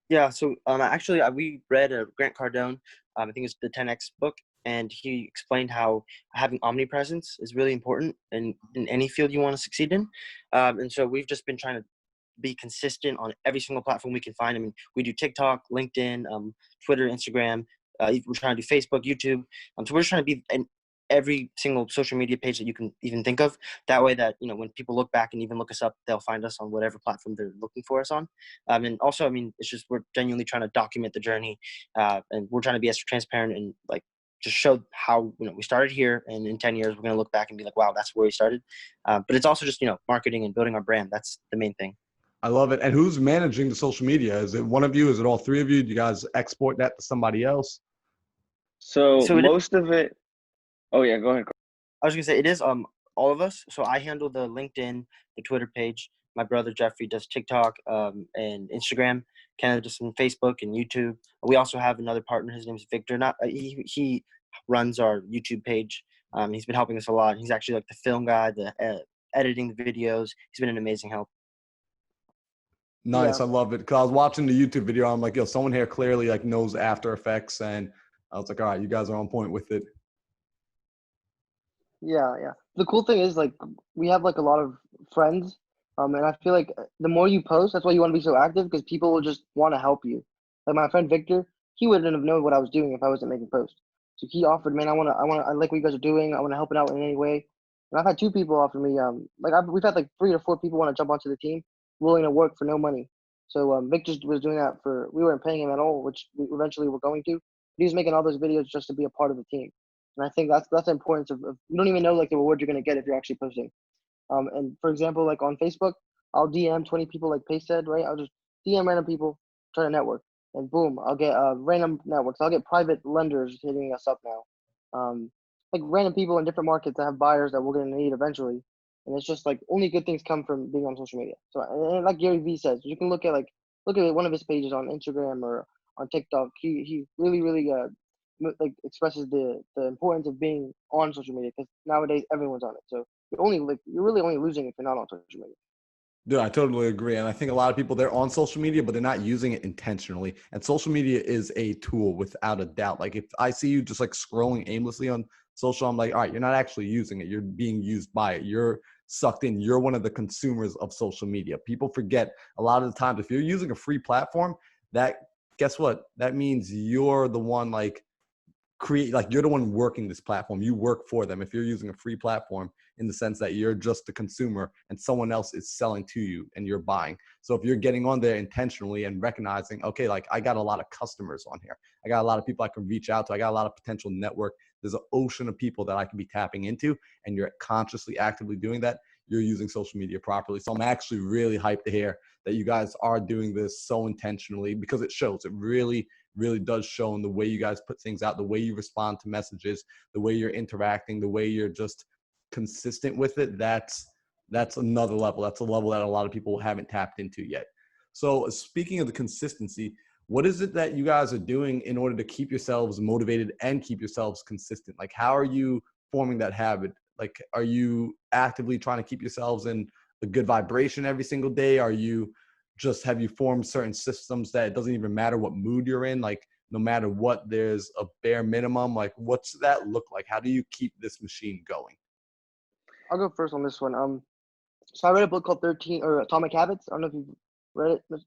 Yeah. So actually, we read Grant Cardone. I think it's the 10X book. and he explained how having omnipresence is really important in any field you want to succeed in. And so we've just been trying to be consistent on every single platform we can find. I mean, we do TikTok, LinkedIn, Twitter, Instagram. We're trying to do Facebook, YouTube. So we're just trying to be in every single social media page that you can even think of. That way that, you know, when people look back and even look us up, they'll find us on whatever platform they're looking for us on. And also, I mean, it's just, we're genuinely trying to document the journey, and we're trying to be as transparent and like just show how, you know, we started here, and in 10 years, we're going to look back and be like, wow, that's where we started. But it's also just, you know, marketing and building our brand. That's the main thing. I love it. And who's managing the social media? Is it one of you? Is it all three of you? Do you guys export that to somebody else? So So most of it. Oh yeah, go ahead. I was gonna say it is all of us. So I handle the LinkedIn, the Twitter page. My brother Jeffrey does TikTok and Instagram. Kenneth does some Facebook and YouTube. We also have another partner. His name is Victor. He runs our YouTube page. He's been helping us a lot. He's actually like the film guy, the editing the videos. He's been an amazing help. Nice. Yeah. I love it. Because I was watching the YouTube video. I'm like, yo, someone here clearly like knows After Effects. And I was like, all right, you guys are on point with it. Yeah, yeah. The cool thing is, like, we have like a lot of friends, and I feel like the more you post, that's why you want to be so active, because people will just want to help you. Like my friend Victor, he wouldn't have known what I was doing if I wasn't making posts. So he offered, man, I like what you guys are doing. I want to help it out in any way. And I've had two people offer me, we've had like 3 or 4 people want to jump onto the team, willing to work for no money. So Victor was doing that we weren't paying him at all, which we eventually were going to. He was making all those videos just to be a part of the team. And I think that's the importance of you don't even know like the reward you're gonna get if you're actually posting. And for example, like on Facebook, I'll DM 20 people like Pace said, right? I'll just DM random people, try to network, and boom, I'll get random networks. I'll get private lenders hitting us up now, like random people in different markets that have buyers that we're gonna need eventually. And it's just like only good things come from being on social media. So and like Gary Vee says, you can look at one of his pages on Instagram or on TikTok. He really like expresses the importance of being on social media, because nowadays everyone's on it. So you're really only losing if you're not on social media. Dude, I totally agree. And I think a lot of people, they're on social media, but they're not using it intentionally. And social media is a tool without a doubt. Like if I see you just like scrolling aimlessly on social, I'm like, all right, you're not actually using it. You're being used by it. You're sucked in. You're one of the consumers of social media. People forget a lot of the times, if you're using a free platform, guess what? That means you're the one you're the one working this platform. You work for them. If you're using a free platform, in the sense that you're just the consumer and someone else is selling to you and you're buying. So if you're getting on there intentionally and recognizing, okay, like I got a lot of customers on here. I got a lot of people I can reach out to. I got a lot of potential network. There's an ocean of people that I can be tapping into, and you're consciously, actively doing that. You're using social media properly. So I'm actually really hyped to hear that you guys are doing this so intentionally, because it shows. It really does show in the way you guys put things out, the way you respond to messages, the way you're interacting, the way you're just consistent with it. That's another level. That's a level that a lot of people haven't tapped into yet. So speaking of the consistency, what is it that you guys are doing in order to keep yourselves motivated and keep yourselves consistent? Like, how are you forming that habit? Like, are you actively trying to keep yourselves in a good vibration every single day? Have you formed certain systems that it doesn't even matter what mood you're in? Like, no matter what, there's a bare minimum. Like, what's that look like? How do you keep this machine going? I'll go first on this one. So I read a book called Atomic Habits. I don't know if you've read it,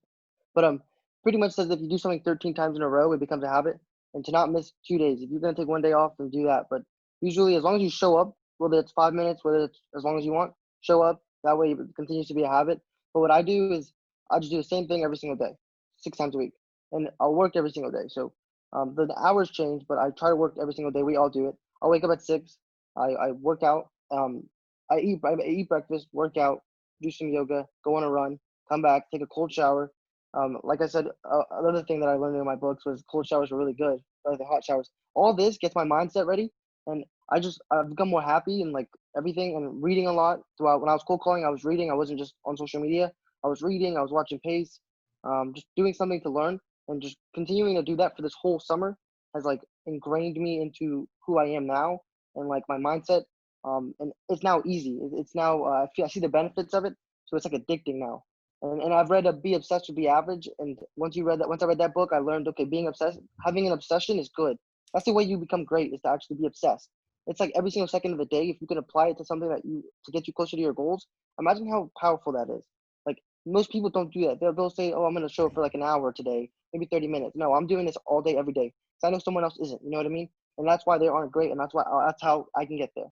but pretty much says if you do something 13 times in a row, it becomes a habit. And to not miss 2 days. If you're gonna take one day off, then do that. But usually, as long as you show up, whether it's 5 minutes, whether it's as long as you want, show up. That way, it continues to be a habit. But what I do is I just do the same thing every single day, 6 times a week, and I'll work every single day. So the hours change, but I try to work every single day. We all do it. I'll wake up at 6. I work out. I eat breakfast, work out, do some yoga, go on a run, come back, take a cold shower. Like I said, another thing that I learned in my books was cold showers are really good, rather than hot showers. All this gets my mindset ready, and I've become more happy and like everything, and reading a lot throughout. When I was cold calling, I was reading. I wasn't just on social media. I was reading. I was watching Pace, just doing something to learn, and just continuing to do that for this whole summer has like ingrained me into who I am now and like my mindset. And it's now easy. It's now I see the benefits of it, so it's like addicting now. And I've read Be Obsessed or Be Average, and once I read that book, I learned, okay, being obsessed, having an obsession is good. That's the way you become great, is to actually be obsessed. It's like every single second of the day, if you can apply it to something to get you closer to your goals, imagine how powerful that is. Like most people don't do that. They'll say, oh, I'm going to show up for like an hour today, maybe 30 minutes. No, I'm doing this all day, every day. So I know someone else isn't, you know what I mean? And that's why they aren't great. And that's how I can get there.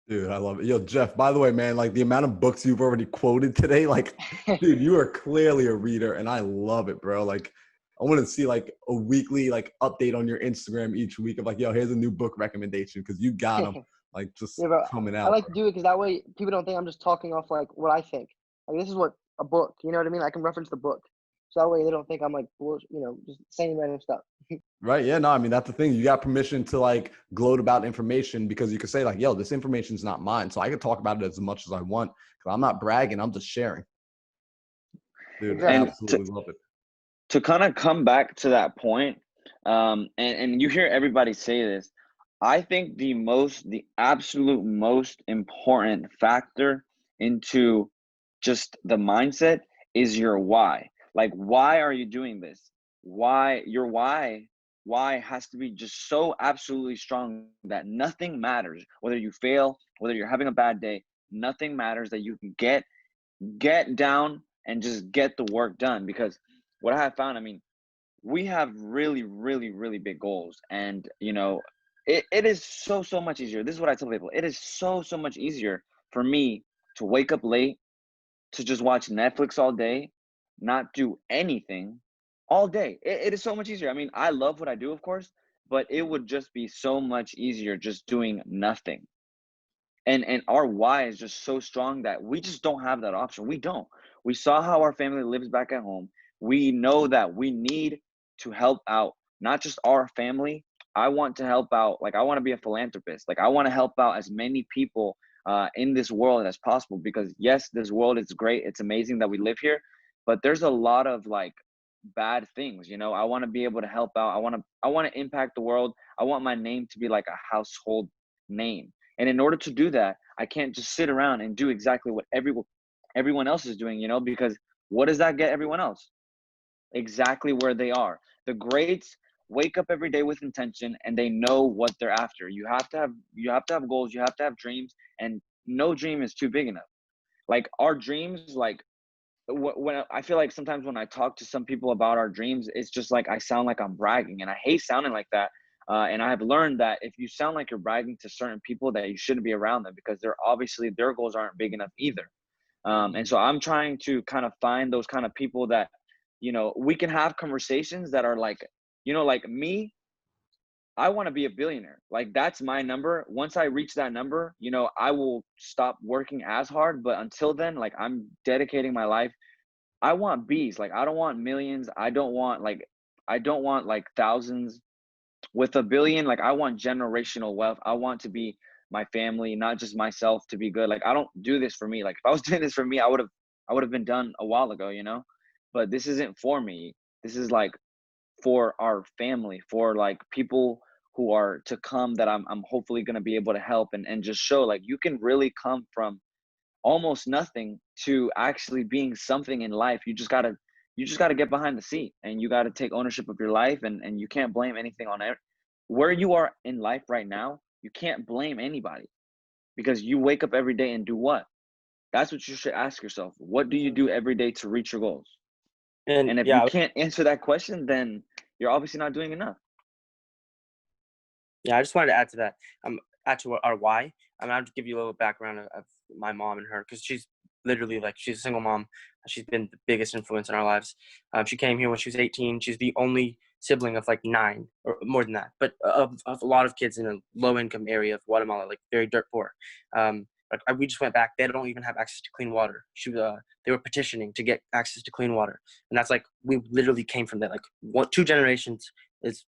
Dude, I love it. Yo, Jeff, by the way, man, like the amount of books you've already quoted today, like, dude, you are clearly a reader and I love it, bro. Like, I want to see like a weekly like update on your Instagram each week of like, yo, here's a new book recommendation because you got them like just Yeah, bro, coming I out. like Bro. to do it because that way people don't think I'm just talking off like what I think. Like this is what a book, you know what I mean? I can reference the book. So that way they don't think I'm like, just saying random stuff. Right. Yeah. No, I mean, that's the thing. You got permission to like gloat about information because you could say like, yo, this information's not mine. So I could talk about it as much as I want because I'm not bragging. I'm just sharing. Dude, I Exactly. And absolutely love it. to kind of come back to that point, and you hear everybody say this, I think the absolute most important factor into just the mindset is your why. Like, why are you doing this? Your why has to be just so absolutely strong that nothing matters. Whether you fail, whether you're having a bad day, nothing matters, that you can get down and just get the work done. Because what I have found, I mean, we have really, really, really big goals. And, it is so much easier. This is what I tell people. It is so much easier for me to wake up late, to just watch Netflix all day, not do anything all day. It is so much easier. I mean, I love what I do, of course, but it would just be so much easier just doing nothing. And our why is just so strong that we just don't have that option. We don't. We saw how our family lives back at home. We know that we need to help out not just our family. I want to help out, like I want to be a philanthropist. Like I want to help out as many people in this world as possible, because yes, this world is great. It's amazing that we live here, but there's a lot of like bad things. I want to be able to help out. I want to impact the world. I want my name to be like a household name. And in order to do that, I can't just sit around and do exactly what everyone else is doing, because what does that get everyone else? Exactly where they are. The greats wake up every day with intention and they know what they're after. You have to have goals, you have to have dreams, and no dream is too big enough. Like our dreams, like when I feel like sometimes when I talk to some people about our dreams, it's just like I sound like I'm bragging, and I hate sounding like that. And I have learned that if you sound like you're bragging to certain people, that you shouldn't be around them, because they're obviously their goals aren't big enough either. And so I'm trying to kind of find those kind of people that, we can have conversations that are like, like me, I want to be a billionaire. Like that's my number. Once I reach that number, I will stop working as hard. But until then, like I'm dedicating my life. I want B's. Like I don't want millions. I don't want like thousands. With a billion, like I want generational wealth. I want to be my family, not just myself, to be good. Like I don't do this for me. Like if I was doing this for me, I would have been done a while ago. But this isn't for me. This is like for our family, for like people who are to come, that I'm hopefully going to be able to help, and just show like you can really come from almost nothing to actually being something in life. You just gotta get behind the seat, and you gotta take ownership of your life, and you can't blame anything on it. Where you are in life right now, you can't blame anybody, because you wake up every day and do what? That's what you should ask yourself. What do you do every day to reach your goals? And And if you yeah, can't answer that question, then you're obviously not doing enough. yeah, I just wanted to add to that. Add to our why. I'll just give you a little background of my mom and her, because she's literally like, she's a single mom. She's been the biggest influence in our lives. She came here when she was 18. She's the only sibling of like 9 or more than that, but of a lot of kids in a low income area of Guatemala, like very dirt poor. We just went back. They don't even have access to clean water. They were petitioning to get access to clean water, and that's like we literally came from that. Like 2 generations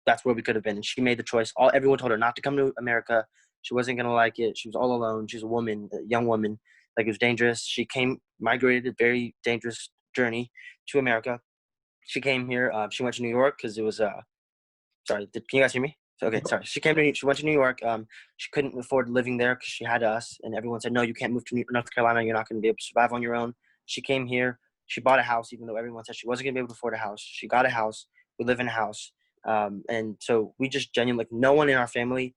that's where we could have been. And she made the choice. Everyone told her not to come to America. She wasn't gonna like it. She was all alone. She's a woman, a young woman. Like it was dangerous. She migrated a very dangerous journey to America. She came here. She went to New York because it was sorry. Can you guys hear me? Okay, sorry. She went to New York. She couldn't afford living there because she had us, and everyone said, no, you can't move to North Carolina. You're not going to be able to survive on your own. She came here. She bought a house, even though everyone said she wasn't going to be able to afford a house. She got a house. We live in a house. And so we just genuinely, like, no one in our family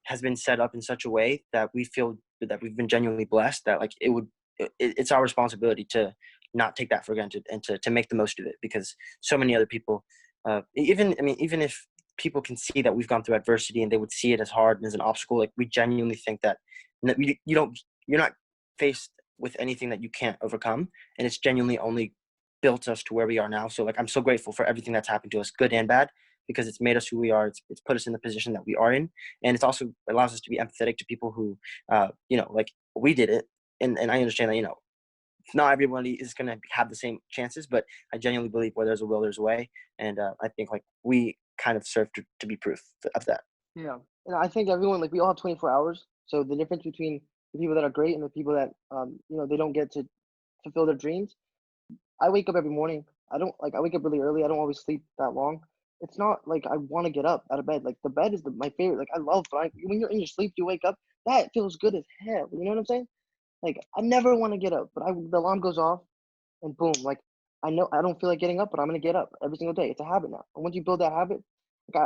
has been set up in such a way that we feel that we've been genuinely blessed, that like it's our responsibility to not take that for granted and to make the most of it, because so many other people, even if people can see that we've gone through adversity and they would see it as hard and as an obstacle, like we genuinely think that you're not faced with anything that you can't overcome, and it's genuinely only built us to where we are now. So like I'm so grateful for everything that's happened to us, good and bad, because it's made us who we are. It's put us in the position that we are in, and it's also allows us to be empathetic to people who, like we did it, and I understand that not everybody is going to have the same chances, but I genuinely believe where there's a will, there's a way, and I think like we kind of serve to be proof of that. Yeah, and I think everyone, like, we all have 24 hours. So the difference between the people that are great and the people that they don't get to fulfill their dreams. I wake up every morning. I wake up really early. I don't always sleep that long. It's not like I want to get up out of bed. Like the bed is my favorite. Like I love when you're in your sleep, you wake up. That feels good as hell. You know what I'm saying? Like I never want to get up, but the alarm goes off, and boom. Like I know I don't feel like getting up, but I'm gonna get up every single day. It's a habit now. And once you build that habit,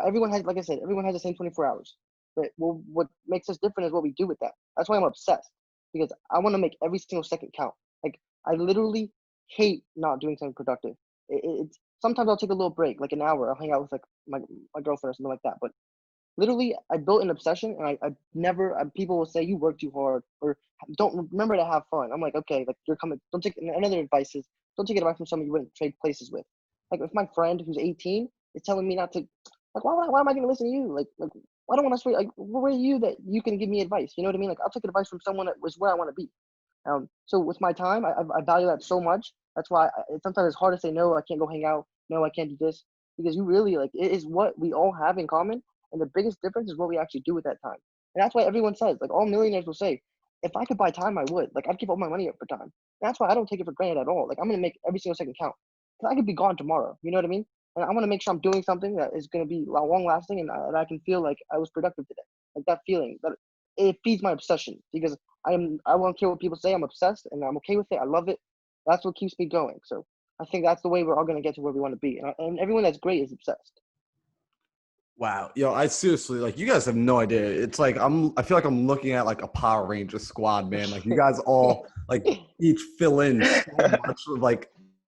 everyone has, like I said, everyone has the same 24 hours. But what makes us different is what we do with that. That's why I'm obsessed, because I want to make every single second count. Like I literally hate not doing something productive. It's sometimes I'll take a little break, like an hour. I'll hang out with like my girlfriend or something like that. But literally, I built an obsession, and I never. People will say you work too hard or don't remember to have fun. I'm like, okay, like you're coming. Don't take another advice is don't take advice from someone you wouldn't trade places with. Like if my friend who's 18 is telling me not to, like why am I going to listen to you? Like I don't want to swear. Like where are you that you can give me advice? You know what I mean? Like I'll take advice from someone that was where I want to be. So with my time, I value that so much. That's why sometimes it's hard to say no. I can't go hang out. No, I can't do this, because you really like it is what we all have in common, and the biggest difference is what we actually do with that time. And that's why everyone says, like all millionaires will say, if I could buy time, I would. Like I'd give all my money up for time. And that's why I don't take it for granted at all. Like I'm gonna make every single second count. Cause I could be gone tomorrow. You know what I mean? And I want to make sure I'm doing something that is gonna be long lasting, and I can feel like I was productive today. Like that feeling that it feeds my obsession, because I won't care what people say. I'm obsessed, and I'm okay with it. I love it. That's what keeps me going. So I think that's the way we're all gonna get to where we want to be. And everyone that's great is obsessed. Wow. Yo, I seriously, like, you guys have no idea. It's like I feel like I'm looking at like a Power Ranger squad, man. Like you guys all like each fill in so much of like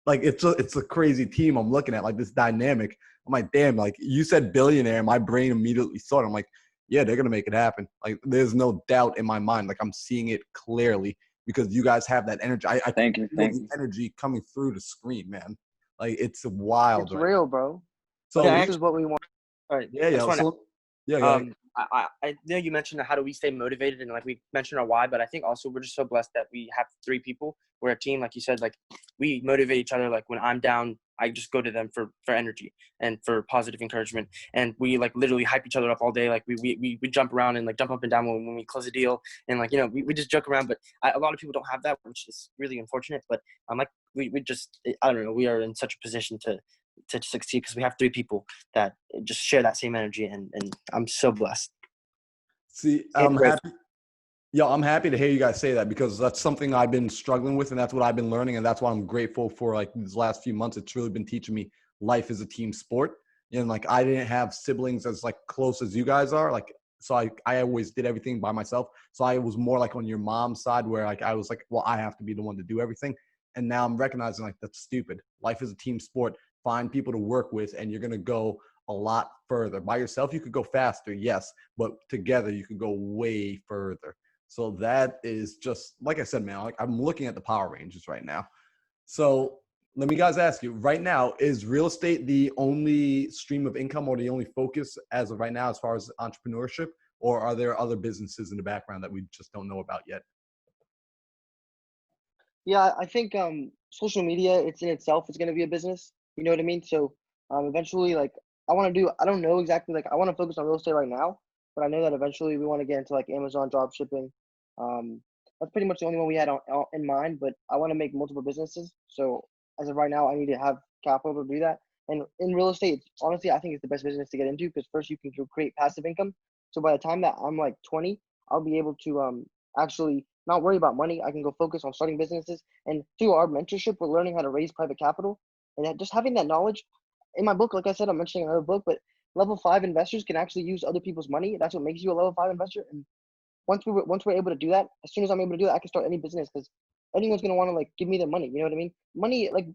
it's a crazy team I'm looking at, like this dynamic. I'm like, damn, like you said billionaire, my brain immediately thought, I'm like, yeah, they're gonna make it happen. Like there's no doubt in my mind. Like I'm seeing it clearly because you guys have that energy. I Thank feel you. the energy coming through the screen, man. Like it's wild. It's real, bro. So This is what we want. All right. yeah, yeah. I know you mentioned how do we stay motivated, and like we mentioned our why, but I think also we're just so blessed that we have three people. We're a team, like you said. Like we motivate each other. Like when I'm down, I just go to them for energy and for positive encouragement, and we like literally hype each other up all day. Like we jump around and like jump up and down when we close a deal, and like we just joke around. But a lot of people don't have that, which is really unfortunate. But like we just, I don't know, we are in such a position to succeed because we have three people that just share that same energy, and I'm so blessed. See, I'm happy. Yeah, I'm happy to hear you guys say that, because that's something I've been struggling with, and that's what I've been learning, and that's why I'm grateful for like these last few months. It's really been teaching me life is a team sport. And like I didn't have siblings as like close as you guys are. Like so I always did everything by myself. So I was more like on your mom's side, where like I was like, well, I have to be the one to do everything. And now I'm recognizing like that's stupid. Life is a team sport. Find people to work with, and you're gonna go a lot further. By yourself, you could go faster, yes, but together you could go way further. So that is just, like I said, man, like I'm looking at the Power Rangers right now. So let me guys ask you right now, is real estate the only stream of income or the only focus as of right now as far as entrepreneurship, or are there other businesses in the background that we just don't know about yet? Yeah, I think social media, it's in itself is going to be a business. You know what I mean? So eventually, like I don't know exactly, like I want to focus on real estate right now, but I know that eventually we want to get into like Amazon drop shipping. That's pretty much the only one we had in mind, but I want to make multiple businesses. So as of right now, I need to have capital to do that. And in real estate, honestly, I think it's the best business to get into, because first you can create passive income. So by the time that I'm like 20, I'll be able to actually not worry about money. I can go focus on starting businesses. And through our mentorship, we're learning how to raise private capital. And just having that knowledge in my book, like I said, I'm mentioning another book, but level 5 investors can actually use other people's money. That's what makes you a level 5 investor. And once we're able to do that, as soon as I'm able to do that, I can start any business because anyone's gonna want to like give me their money. You know what I mean? Money, like,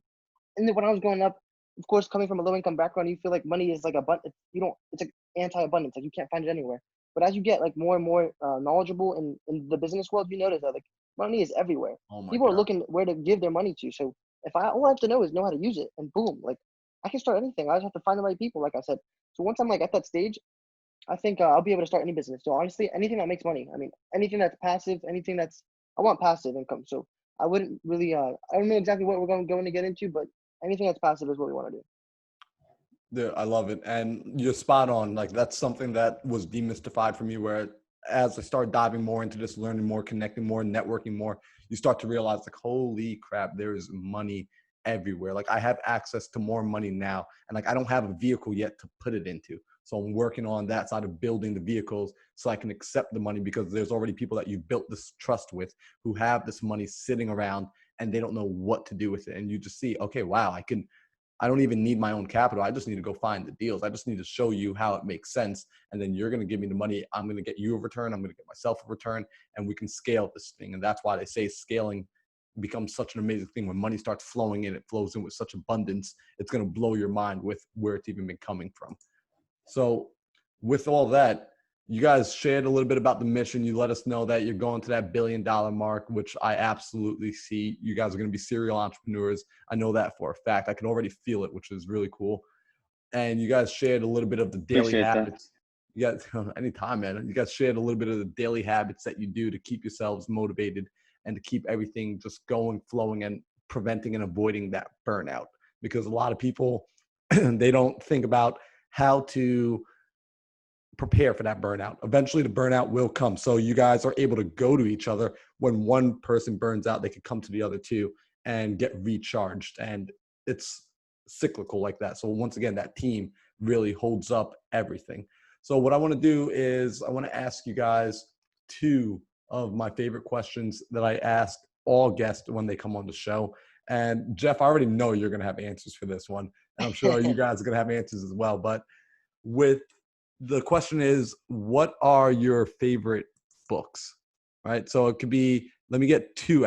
and then when I was growing up, of course, coming from a low income background, you feel like money is like it's like anti-abundance, like you can't find it anywhere. But as you get like more and more knowledgeable in the business world, you notice that like money is everywhere. Oh my People are God. looking where to give their money to. So all I have to know is know how to use it, and boom, like I can start anything. I just have to find the right people, like I said. So once I'm like at that stage, I think I'll be able to start any business. So honestly, anything that makes money. I mean, anything that's passive, I want passive income. So I wouldn't really, I don't know exactly what we're going to get into, but anything that's passive is what we want to do. Dude, I love it. And you're spot on. Like that's something that was demystified for me where as I started diving more into this, learning more, connecting more, networking more, you start to realize like, holy crap, there is money everywhere. Like I have access to more money now. And like, I don't have a vehicle yet to put it into. So I'm working on that side of building the vehicles so I can accept the money because there's already people that you've built this trust with who have this money sitting around and they don't know what to do with it. And you just see, okay, wow, I don't even need my own capital. I just need to go find the deals. I just need to show you how it makes sense. And then you're going to give me the money. I'm going to get you a return. I'm going to get myself a return and we can scale this thing. And that's why they say scaling becomes such an amazing thing. When money starts flowing in, it flows in with such abundance. It's going to blow your mind with where it's even been coming from. So with all that, you guys shared a little bit about the mission. You let us know that you're going to that $1 billion mark, which I absolutely see. You guys are going to be serial entrepreneurs. I know that for a fact. I can already feel it, which is really cool. And you guys shared a little bit of the daily Appreciate that. habits. You guys, anytime, man. You guys shared a little bit of the daily habits that you do to keep yourselves motivated and to keep everything just going, flowing, and preventing and avoiding that burnout. Because a lot of people, they don't think about how to prepare for that burnout. Eventually the burnout will come. So you guys are able to go to each other. When one person burns out, they can come to the other two and get recharged. And it's cyclical like that. So once again, that team really holds up everything. So what I want to do is I want to ask you guys two of my favorite questions that I ask all guests when they come on the show. And Jeff, I already know you're going to have answers for this one. And I'm sure you guys are going to have answers as well. But the question is, what are your favorite books? Right? So it could be, let me get two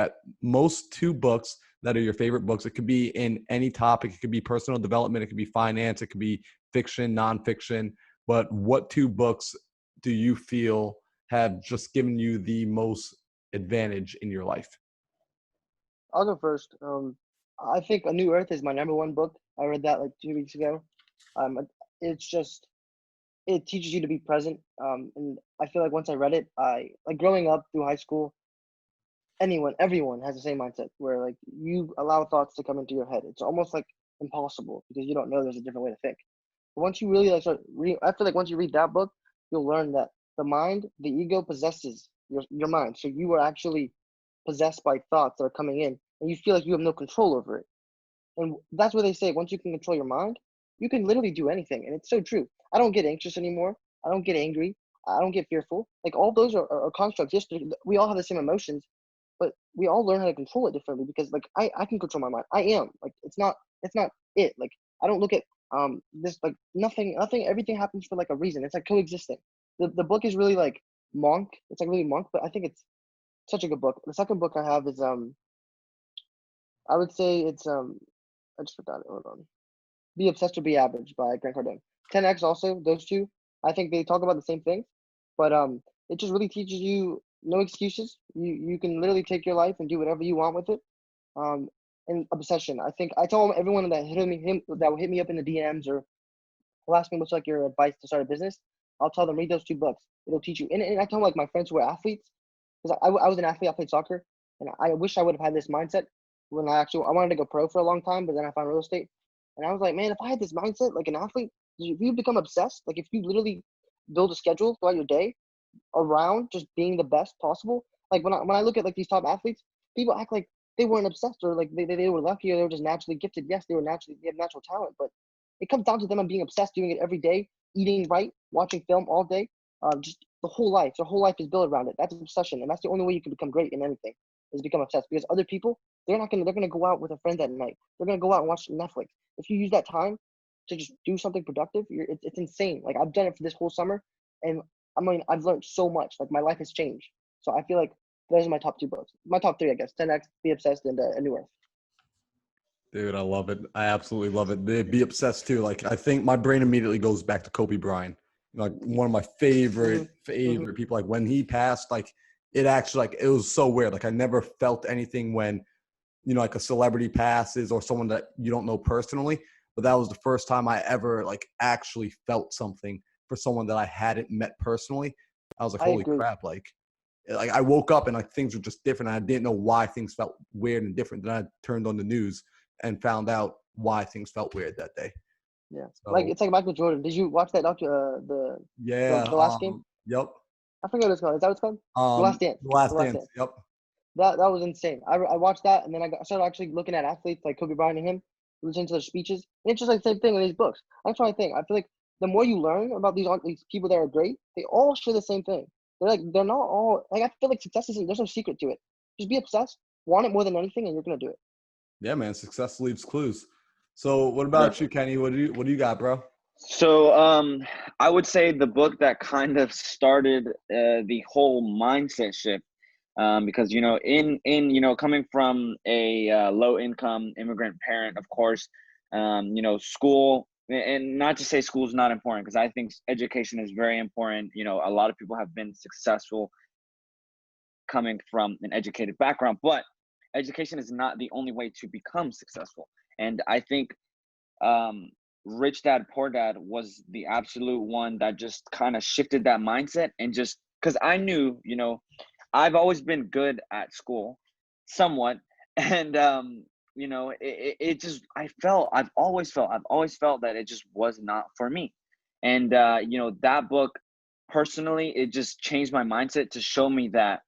books that are your favorite books. It could be in any topic. It could be personal development. It could be finance. It could be fiction, nonfiction. But what two books do you feel have just given you the most advantage in your life? I'll go first. I think A New Earth is my #1 book. I read that like 2 weeks ago. It teaches you to be present. And I feel like once I read it, I like growing up through high school, everyone has the same mindset where like you allow thoughts to come into your head. It's almost like impossible because you don't know there's a different way to think. But once you really like start reading, I feel like once you read that book, you'll learn that the ego possesses your mind. So you are actually possessed by thoughts that are coming in and you feel like you have no control over it. And that's what they say. Once you can control your mind, you can literally do anything. And it's so true. I don't get anxious anymore. I don't get angry. I don't get fearful. Like all those are constructs. Yes, we all have the same emotions, but we all learn how to control it differently because like I can control my mind. I am like, it's not it. Like I don't look at this like nothing, everything happens for like a reason. It's like coexisting. The book is really like monk. It's like really monk, but I think it's such a good book. The second book I have is I would say it's I just forgot it. Hold on. Be Obsessed or Be Average by Grant Cardone. 10X also, those two. I think they talk about the same thing, but it just really teaches you no excuses. You can literally take your life and do whatever you want with it. And obsession. I think I tell everyone that that will hit me up in the DMs or will ask me what's like your advice to start a business. I'll tell them read those two books. It'll teach you. And I tell like my friends who are athletes, because I was an athlete. I played soccer, and I wish I would have had this mindset when I wanted to go pro for a long time, but then I found real estate. And I was like, man, if I had this mindset like an athlete, if you become obsessed, like if you literally build a schedule throughout your day around just being the best possible, like when I look at like these top athletes, people act like they weren't obsessed or like they were lucky or they were just naturally gifted. Yes, they have natural talent, but it comes down to them being obsessed, doing it every day, eating right, watching film all day, just the whole life. Their whole life is built around it. That's obsession, and that's the only way you can become great in anything is become obsessed. Because other people, they're gonna go out with a friend at night. They're gonna go out and watch Netflix. If you use that time to just do something productive, it's insane. Like I've done it for this whole summer, and I mean I've learned so much. Like my life has changed. So I feel like those are my top 2 books. My top 3, I guess: 10X, Be Obsessed, and A New Earth. Dude, I love it. I absolutely love it. Be obsessed too. Like I think my brain immediately goes back to Kobe Bryant. Like one of my favorite people. Like when he passed, like it actually like it was so weird. Like I never felt anything when, you know, like a celebrity passes or someone that you don't know personally. But that was the first time I ever like actually felt something for someone that I hadn't met personally. I was like, holy crap! Like I woke up and like things were just different. I didn't know why things felt weird and different. Then I turned on the news and found out why things felt weird that day. Yeah, So, like it's like Michael Jordan. Did you watch that the last game? Yep. I forget what it's called. Is that what it's called? The Last Dance. The Last Dance. Yep. That was insane. I watched that, and then I started actually looking at athletes like Kobe Bryant and him, listening to their speeches, and it's just like the same thing in these books. That's what I think. I feel like the more you learn about these people that are great, they all share the same thing. They're not all like, I feel like success isn't, there's no secret to it. Just be obsessed, want it more than anything, and you're gonna do it. Yeah, man. Success leaves clues. So what about you, Kenny? What do you got, bro? So I would say the book that kind of started the whole mindset shift, because you know, in you know, coming from a low income immigrant parent, of course, you know, school, and not to say school is not important, because I think education is very important. You know, a lot of people have been successful coming from an educated background, but education is not the only way to become successful. And I think Rich Dad Poor Dad was the absolute one that just kind of shifted that mindset. And just because I knew, you know, I've always been good at school somewhat, and you know, it just, I've always felt that it just was not for me. And you know, that book personally, it just changed my mindset to show me that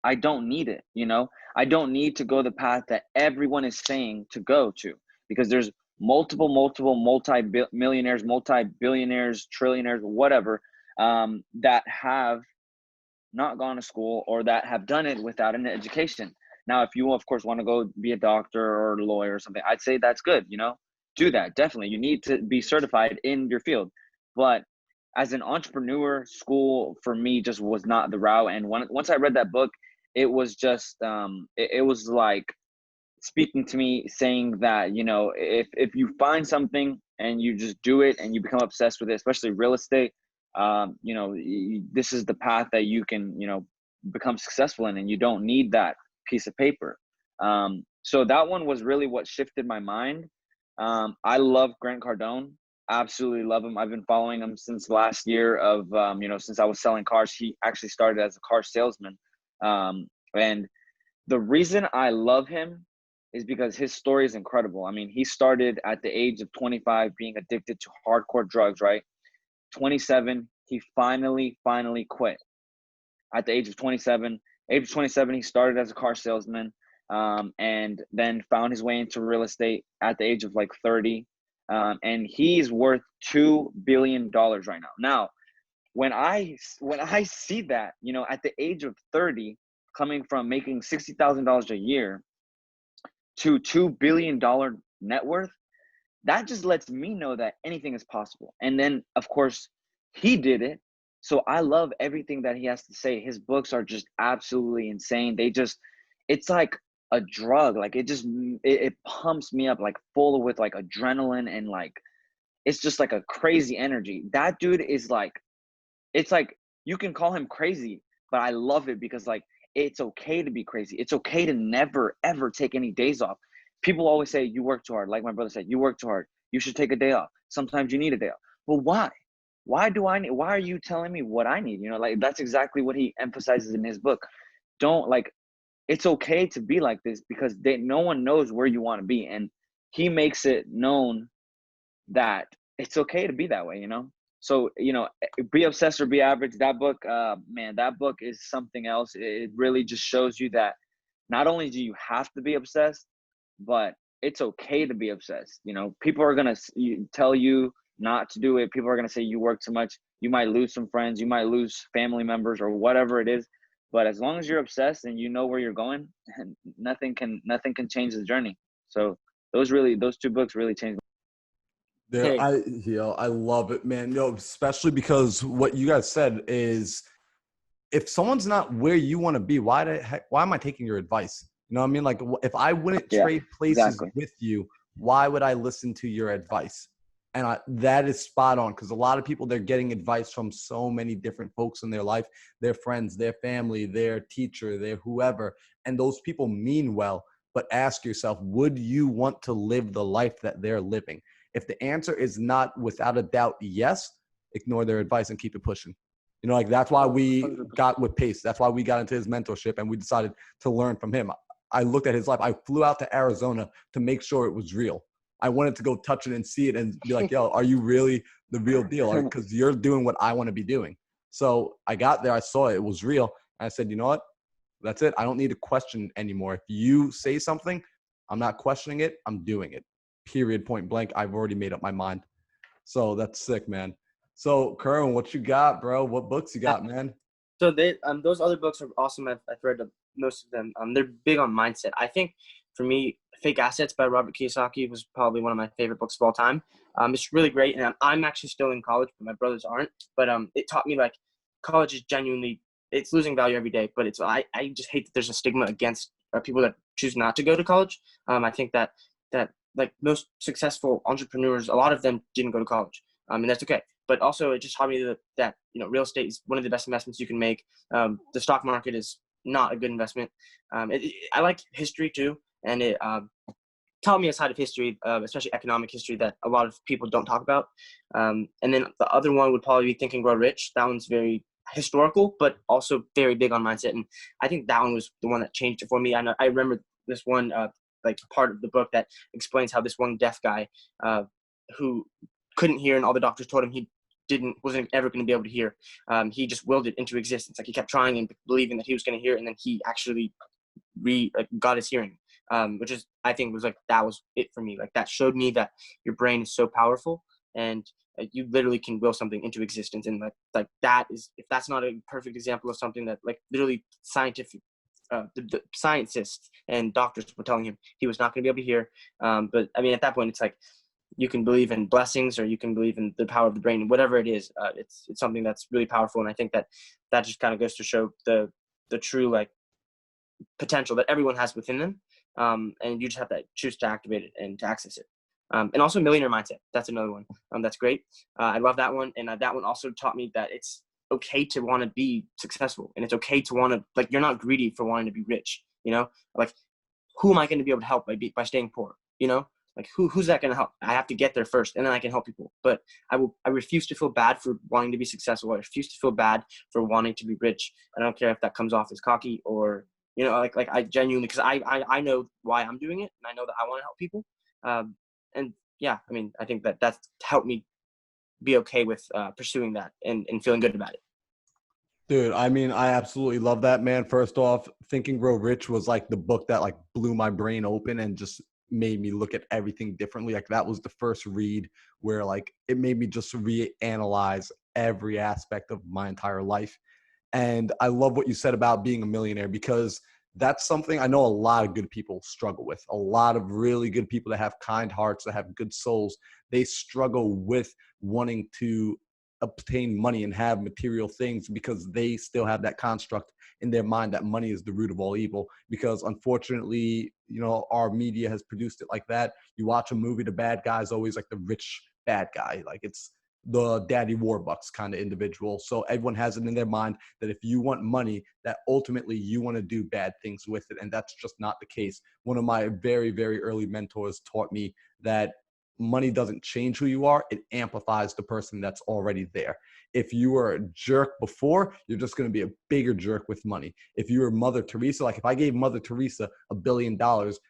I don't need it. You know, I don't need to go the path that everyone is saying to go to, because there's multiple multi-millionaires, multi-billionaires, trillionaires, whatever, that have not gone to school or that have done it without an education. Now, if you, of course, want to go be a doctor or a lawyer or something, I'd say that's good. You know, do that. Definitely. You need to be certified in your field. But as an entrepreneur, school for me just was not the route. And once I read that book, it was just, it was like speaking to me, saying that, you know, if you find something and you just do it and you become obsessed with it, especially real estate, you know, this is the path that you can, you know, become successful in, and you don't need that piece of paper. So that one was really what shifted my mind. I love Grant Cardone. Absolutely love him. I've been following him since last year of, you know, since I was selling cars. He actually started as a car salesman. And the reason I love him is because his story is incredible. I mean, he started at the age of 25 being addicted to hardcore drugs, right? 27, he finally quit. At the age of 27, he started as a car salesman, and then found his way into real estate at the age of like 30. And he's worth $2 billion right now. Now, when I see that, you know, at the age of 30, coming from making $60,000 a year to $2 billion net worth, that just lets me know that anything is possible. And then, of course, he did it. So I love everything that he has to say. His books are just absolutely insane. It's like a drug. Like it pumps me up, like full with like adrenaline, and like, it's just like a crazy energy. That dude is like, it's like, you can call him crazy, but I love it because like, it's okay to be crazy. It's okay to never, ever take any days off. People always say, you work too hard. Like my brother said, you work too hard. You should take a day off. Sometimes you need a day off. Well, why? Why are you telling me what I need? You know, like that's exactly what he emphasizes in his book. Don't like, it's okay to be like this because no one knows where you want to be. And he makes it known that it's okay to be that way, you know? So, you know, Be Obsessed or Be Average, that book, man, that book is something else. It really just shows you that not only do you have to be obsessed, but it's okay to be obsessed. You know, people are going to tell you not to do it. People are going to say you work too much. You might lose some friends. You might lose family members or whatever it is. But as long as you're obsessed and you know where you're going, nothing can change the journey. So those 2 books really changed. There, I love it, man. Especially because what you guys said is, if someone's not where you want to be, why am I taking your advice? You know what I mean? Like, if I wouldn't Yeah, trade places exactly. with you, why would I listen to your advice? And that is spot on, because a lot of people, they're getting advice from so many different folks in their life, their friends, their family, their teacher, their whoever. And those people mean well, but ask yourself, would you want to live the life that they're living? If the answer is not without a doubt yes, ignore their advice and keep it pushing. You know, like that's why we 100%. got with Pace. That's why we got into his mentorship and we decided to learn from him. I looked at his life. I flew out to Arizona to make sure it was real. I wanted to go touch it and see it and be like, yo, are you really the real deal? Because you're doing what I want to be doing. So I got there. I saw it. It was real. And I said, you know what? That's it. I don't need to question anymore. If you say something, I'm not questioning it. I'm doing it. Period. Point blank. I've already made up my mind. So that's sick, man. So Kerwin, what you got, bro? What books you got, man? So those other books are awesome. I've read most of them. They're big on mindset. I think for me, Fake Assets by Robert Kiyosaki was probably one of my favorite books of all time. It's really great, and I'm actually still in college, but my brothers aren't. But it taught me like college is genuinely, it's losing value every day. But I just hate that there's a stigma against people that choose not to go to college. I think that like most successful entrepreneurs, a lot of them didn't go to college, and that's okay. But also, it just taught me that real estate is one of the best investments you can make. The stock market is not a good investment. I like history too, and it taught me a side of history, especially economic history, that a lot of people don't talk about. And then the other one would probably be Think and Grow Rich. That one's very historical, but also very big on mindset. And I think that one was the one that changed it for me. I remember this one like part of the book that explains how this one deaf guy who couldn't hear, and all the doctors told him he wasn't ever going to be able to hear. He just willed it into existence. Like he kept trying and believing that he was going to hear, and then he actually got his hearing, which is, I think, was like, that was it for me. Like that showed me that your brain is so powerful, and you literally can will something into existence. And like that is, if that's not a perfect example of something that like literally scientific, the scientists and doctors were telling him he was not going to be able to hear. But I mean, at that point, it's like, you can believe in blessings, or you can believe in the power of the brain, whatever it is. It's something that's really powerful. And I think that just kind of goes to show the true like potential that everyone has within them. And you just have to choose to activate it and to access it. And also Millionaire Mindset. That's another one. That's great. I love that one. And that one also taught me that it's okay to want to be successful, and it's okay to want to, like, you're not greedy for wanting to be rich, like, who am I going to be able to help by staying poor? Like who's that going to help? I have to get there first, and then I can help people. But I refuse to feel bad for wanting to be successful. I refuse to feel bad for wanting to be rich. I don't care if that comes off as cocky or, like I genuinely, because I know why I'm doing it, and I know that I want to help people. And yeah, I mean, I think that's helped me be okay with pursuing that and feeling good about it. Dude, I mean, I absolutely love that, man. First off, Think and Grow Rich was like the book that like blew my brain open and just made me look at everything differently. Like that was the first read where like it made me just reanalyze every aspect of my entire life. And I love what you said about being a millionaire, because that's something I know a lot of good people struggle with. A lot of really good people that have kind hearts, that have good souls, they struggle with wanting to obtain money and have material things, because they still have that construct in their mind that money is the root of all evil. Because unfortunately, our media has produced it like that. You watch a movie, the bad guy is always like the rich bad guy. Like it's the daddy Warbucks kind of individual. So everyone has it in their mind that if you want money, that ultimately you want to do bad things with it. And that's just not the case. One of my very, very early mentors taught me that money doesn't change who you are. It amplifies the person that's already there. If you were a jerk before, you're just going to be a bigger jerk with money. If you were Mother Teresa, like if I gave Mother Teresa $1 billion,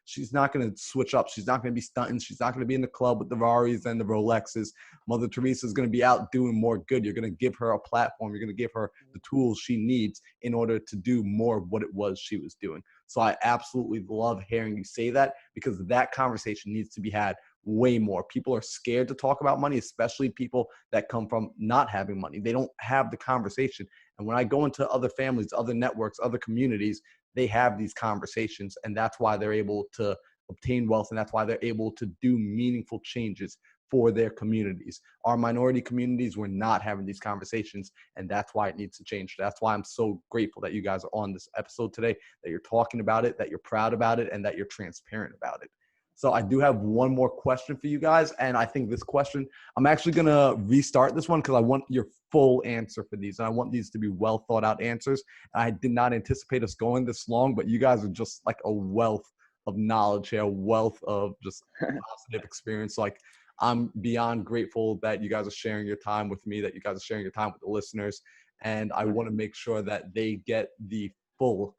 she's not going to switch up. She's not going to be stunting. She's not going to be in the club with the Ferraris and the Rolexes. Mother Teresa is going to be out doing more good. You're going to give her a platform. You're going to give her the tools she needs in order to do more of what it was she was doing. So I absolutely love hearing you say that, because that conversation needs to be had way more. People are scared to talk about money, especially people that come from not having money. They don't have the conversation. And when I go into other families, other networks, other communities, they have these conversations, and that's why they're able to obtain wealth, and that's why they're able to do meaningful changes for their communities. Our minority communities were not having these conversations, and that's why it needs to change. That's why I'm so grateful that you guys are on this episode today, that you're talking about it, that you're proud about it, and that you're transparent about it. So I do have one more question for you guys. And I think this question, I'm actually going to restart this one because I want your full answer for these. And I want these to be well thought out answers. I did not anticipate us going this long, but you guys are just like a wealth of knowledge here, a wealth of just positive experience. Like, I'm beyond grateful that you guys are sharing your time with me, that you guys are sharing your time with the listeners. And I want to make sure that they get the full,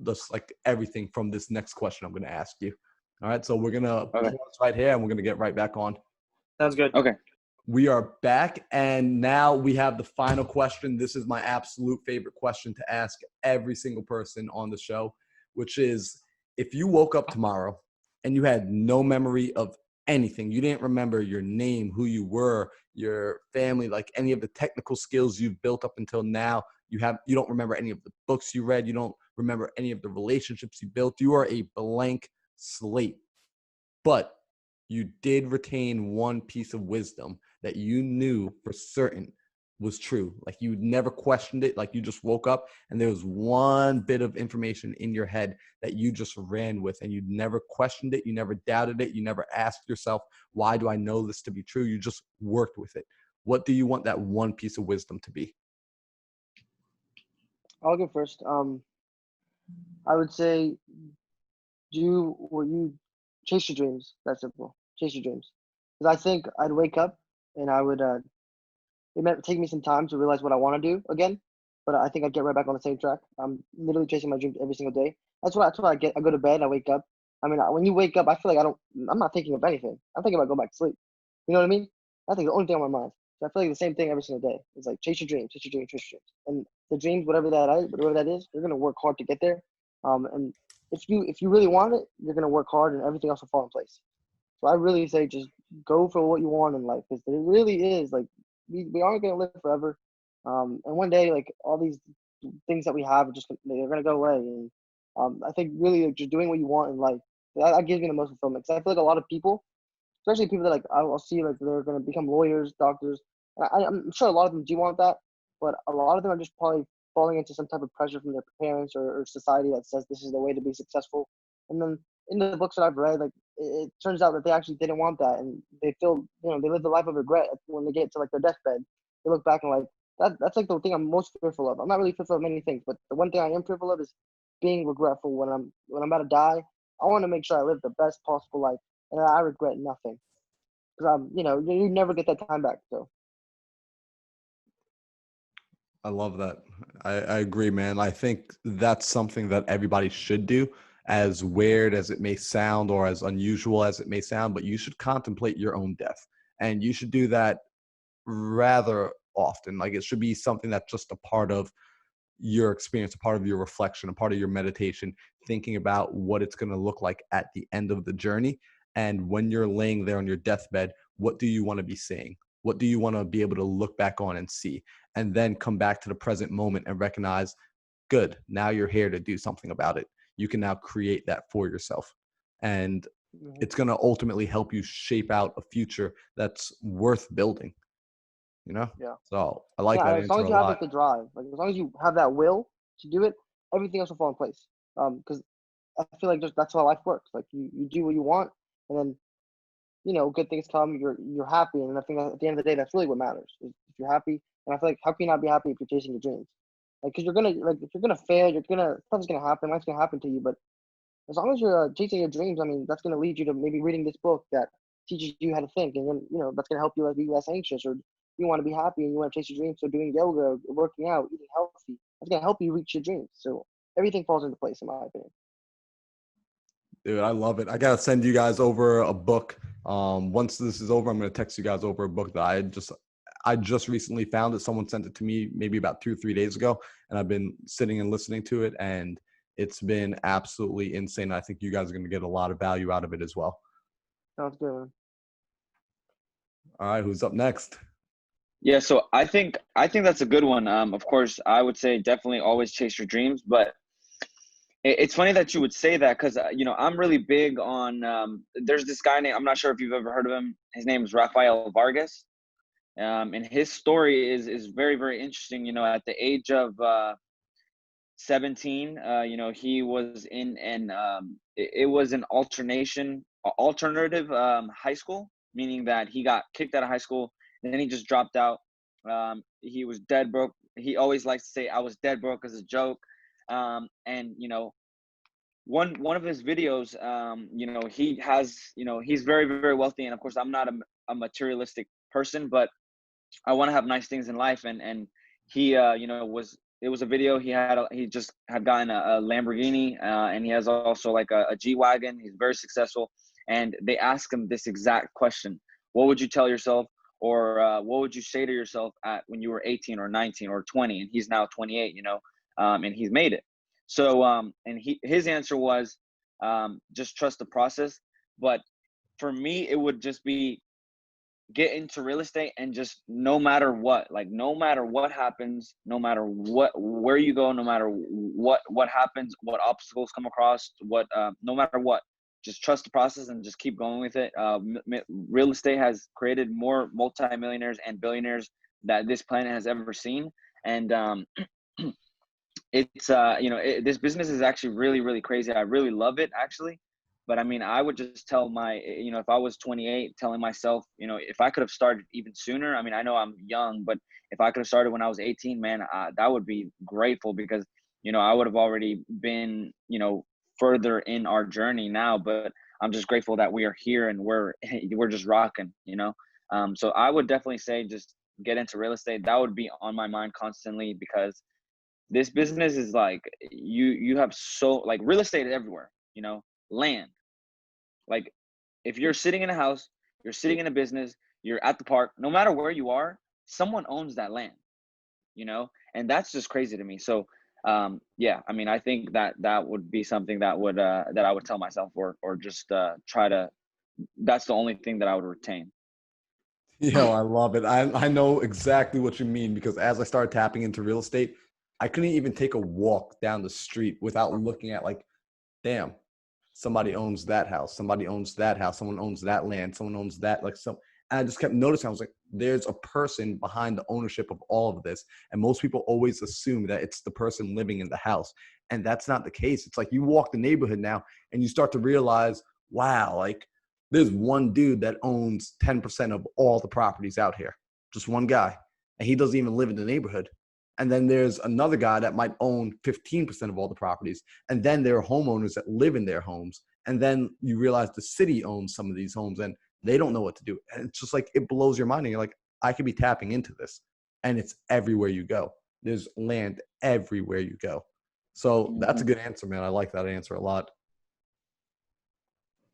just like everything from this next question I'm going to ask you. All right, so we're going to pause right here and we're going to get right back on. Sounds good. Okay. We are back, and now we have the final question. This is my absolute favorite question to ask every single person on the show, which is, if you woke up tomorrow and you had no memory of anything, you didn't remember your name, who you were, your family, like any of the technical skills you've built up until now, you don't remember any of the books you read, you don't remember any of the relationships you built, you are a blank slate, but you did retain one piece of wisdom that you knew for certain was true. Like, you never questioned it. Like, you just woke up and there was one bit of information in your head that you just ran with, and you never questioned it. You never doubted it. You never asked yourself, why do I know this to be true? You just worked with it. What do you want that one piece of wisdom to be? I'll go first. I would say you chase your dreams. That's simple. Chase your dreams. Because I think I'd wake up and I would it might take me some time to realize what I want to do again, but I think I'd get right back on the same track. I'm literally chasing my dreams every single day. That's what I get. I go to bed, I wake up. I mean, when you wake up, I feel like I'm not thinking of anything. I'm thinking about going back to sleep. You know what I mean? I think the only thing on my mind. So I feel like the same thing every single day. It's like chase your dreams, chase your dreams, chase your dreams. And the dreams, whatever that is, you're gonna work hard to get there. And if you really want it, you're gonna work hard, and everything else will fall in place. So I really say just go for what you want in life, because it really is like we aren't gonna live forever. And one day, like, all these things that we have they're gonna go away. And I think really, like, just doing what you want in life, that gives me the most fulfillment. Because I feel like a lot of people, especially people that, like, I'll see, like, they're gonna become lawyers, doctors. I'm sure a lot of them do want that, but a lot of them are just probably falling into some type of pressure from their parents or society that says this is the way to be successful. And then in the books that I've read, like, it turns out that they actually didn't want that, and they feel, they live the life of regret when they get to, like, their deathbed. They look back and, like, that's like the thing I'm most fearful of. I'm not really fearful of many things, but the one thing I am fearful of is being regretful when I'm about to die. I want to make sure I live the best possible life, and I regret nothing, because you never get that time back. So I love that. I agree, man. I think that's something that everybody should do, as weird as it may sound or as unusual as it may sound, but you should contemplate your own death. And you should do that rather often. Like, it should be something that's just a part of your experience, a part of your reflection, a part of your meditation, thinking about what it's going to look like at the end of the journey. And when you're laying there on your deathbed, what do you want to be saying? What do you want to be able to look back on and see? And then come back to the present moment and recognize, good, now you're here to do something about it. You can now create that for yourself. And it's going to ultimately help you shape out a future that's worth building. yeah. So I like Yeah, that as long answer as a you have, lot. like, the drive, like, as long as you have that will to do it, everything else will fall in place. Because I feel like that's how life works. Like, you do what you want, and then good things come. You're happy, and I think at the end of the day, that's really what matters. Is if you're happy, and I feel like, how can you not be happy if you're chasing your dreams? Like, because if you're gonna fail, stuff's gonna happen. Life's gonna happen to you, but as long as you're chasing your dreams, I mean, that's gonna lead you to maybe reading this book that teaches you how to think, and then that's gonna help you, like, be less anxious, or you want to be happy and you want to chase your dreams. So doing yoga, working out, eating healthy, that's gonna help you reach your dreams. So everything falls into place, in my opinion. Dude, I love it. I got to send you guys over a book. Once this is over, I'm going to text you guys over a book that I just recently found it. Someone sent it to me maybe about 2 or 3 days ago, and I've been sitting and listening to it, and it's been absolutely insane. I think you guys are going to get a lot of value out of it as well. Sounds good, man. All right, who's up next? Yeah, so I think that's a good one. Of course, I would say definitely always chase your dreams, but It's funny that you would say that because, I'm really big on, there's this guy named, I'm not sure if you've ever heard of him. His name is Rafael Vargas. And his story is very, very interesting. At the age of 17, he was in it was an alternative high school, meaning that he got kicked out of high school and then he just dropped out. He was dead broke. He always likes to say, "I was dead broke" as a joke. And one of his videos, he has, he's very, very wealthy. And of course, I'm not a materialistic person, but I want to have nice things in life. And he, it was a video. He just had gotten a Lamborghini, and he has also like a G-Wagon. He's very successful. And they ask him this exact question: what would you tell yourself, or what would you say to yourself when you were 18 or 19 or 20? And he's now 28, and he's made it. So, and his answer was, just trust the process. But for me, it would just be, get into real estate and just no matter what happens, no matter where you go, no matter what happens, what obstacles come across, no matter what, just trust the process and just keep going with it. Real estate has created more multimillionaires and billionaires that this planet has ever seen. And it's this business is actually really, really crazy. I really love it, actually. But I mean, I would just tell if I was 28, telling myself, if I could have started even sooner. I mean, I know I'm young, but if I could have started when I was 18, man, that would be grateful, because, I would have already been, further in our journey now. But I'm just grateful that we are here and we're just rocking, So I would definitely say just get into real estate. That would be on my mind constantly, because this business is like, you have like real estate is everywhere, land. Like, if you're sitting in a house, you're sitting in a business, you're at the park, no matter where you are, someone owns that land, and that's just crazy to me. So, yeah, I mean, I think that would be something that I would tell myself, or just try to, that's the only thing that I would retain. Yo, I love it. I know exactly what you mean, because as I started tapping into real estate, I couldn't even take a walk down the street without looking at, like, damn, somebody owns that house, somebody owns that house, someone owns that land, someone owns that, and I just kept noticing, I was like, there's a person behind the ownership of all of this. And most people always assume that it's the person living in the house. And that's not the case. It's like, you walk the neighborhood now and you start to realize, wow, like, there's one dude that owns 10% of all the properties out here, just one guy. And he doesn't even live in the neighborhood. And then there's another guy that might own 15% of all the properties. And then there are homeowners that live in their homes. And then you realize the city owns some of these homes and they don't know what to do. And it's just like, it blows your mind. And you're like, I could be tapping into this. And it's everywhere you go. There's land everywhere you go. So that's a good answer, man. I like that answer a lot.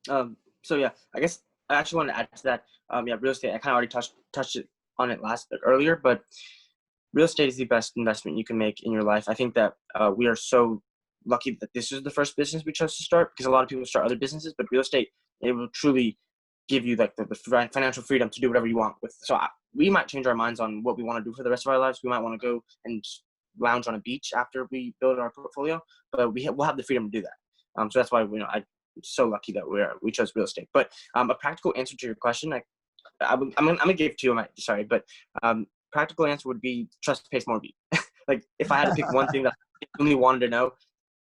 So yeah, I guess I actually want to add to that. Real estate, I kind of already touched on it earlier, but real estate is the best investment you can make in your life. I think that we are so lucky that this is the first business we chose to start, because a lot of people start other businesses, but real estate, it will truly give you like the financial freedom to do whatever you want with. So we might change our minds on what we want to do for the rest of our lives. We might want to go and lounge on a beach after we build our portfolio, but we'll have the freedom to do that. So that's why I'm so lucky that we chose real estate. But a practical answer to your question, I'm gonna give two. Sorry, but practical answer would be trust Pace Morby. Like, if I had to pick one thing that I really wanted to know,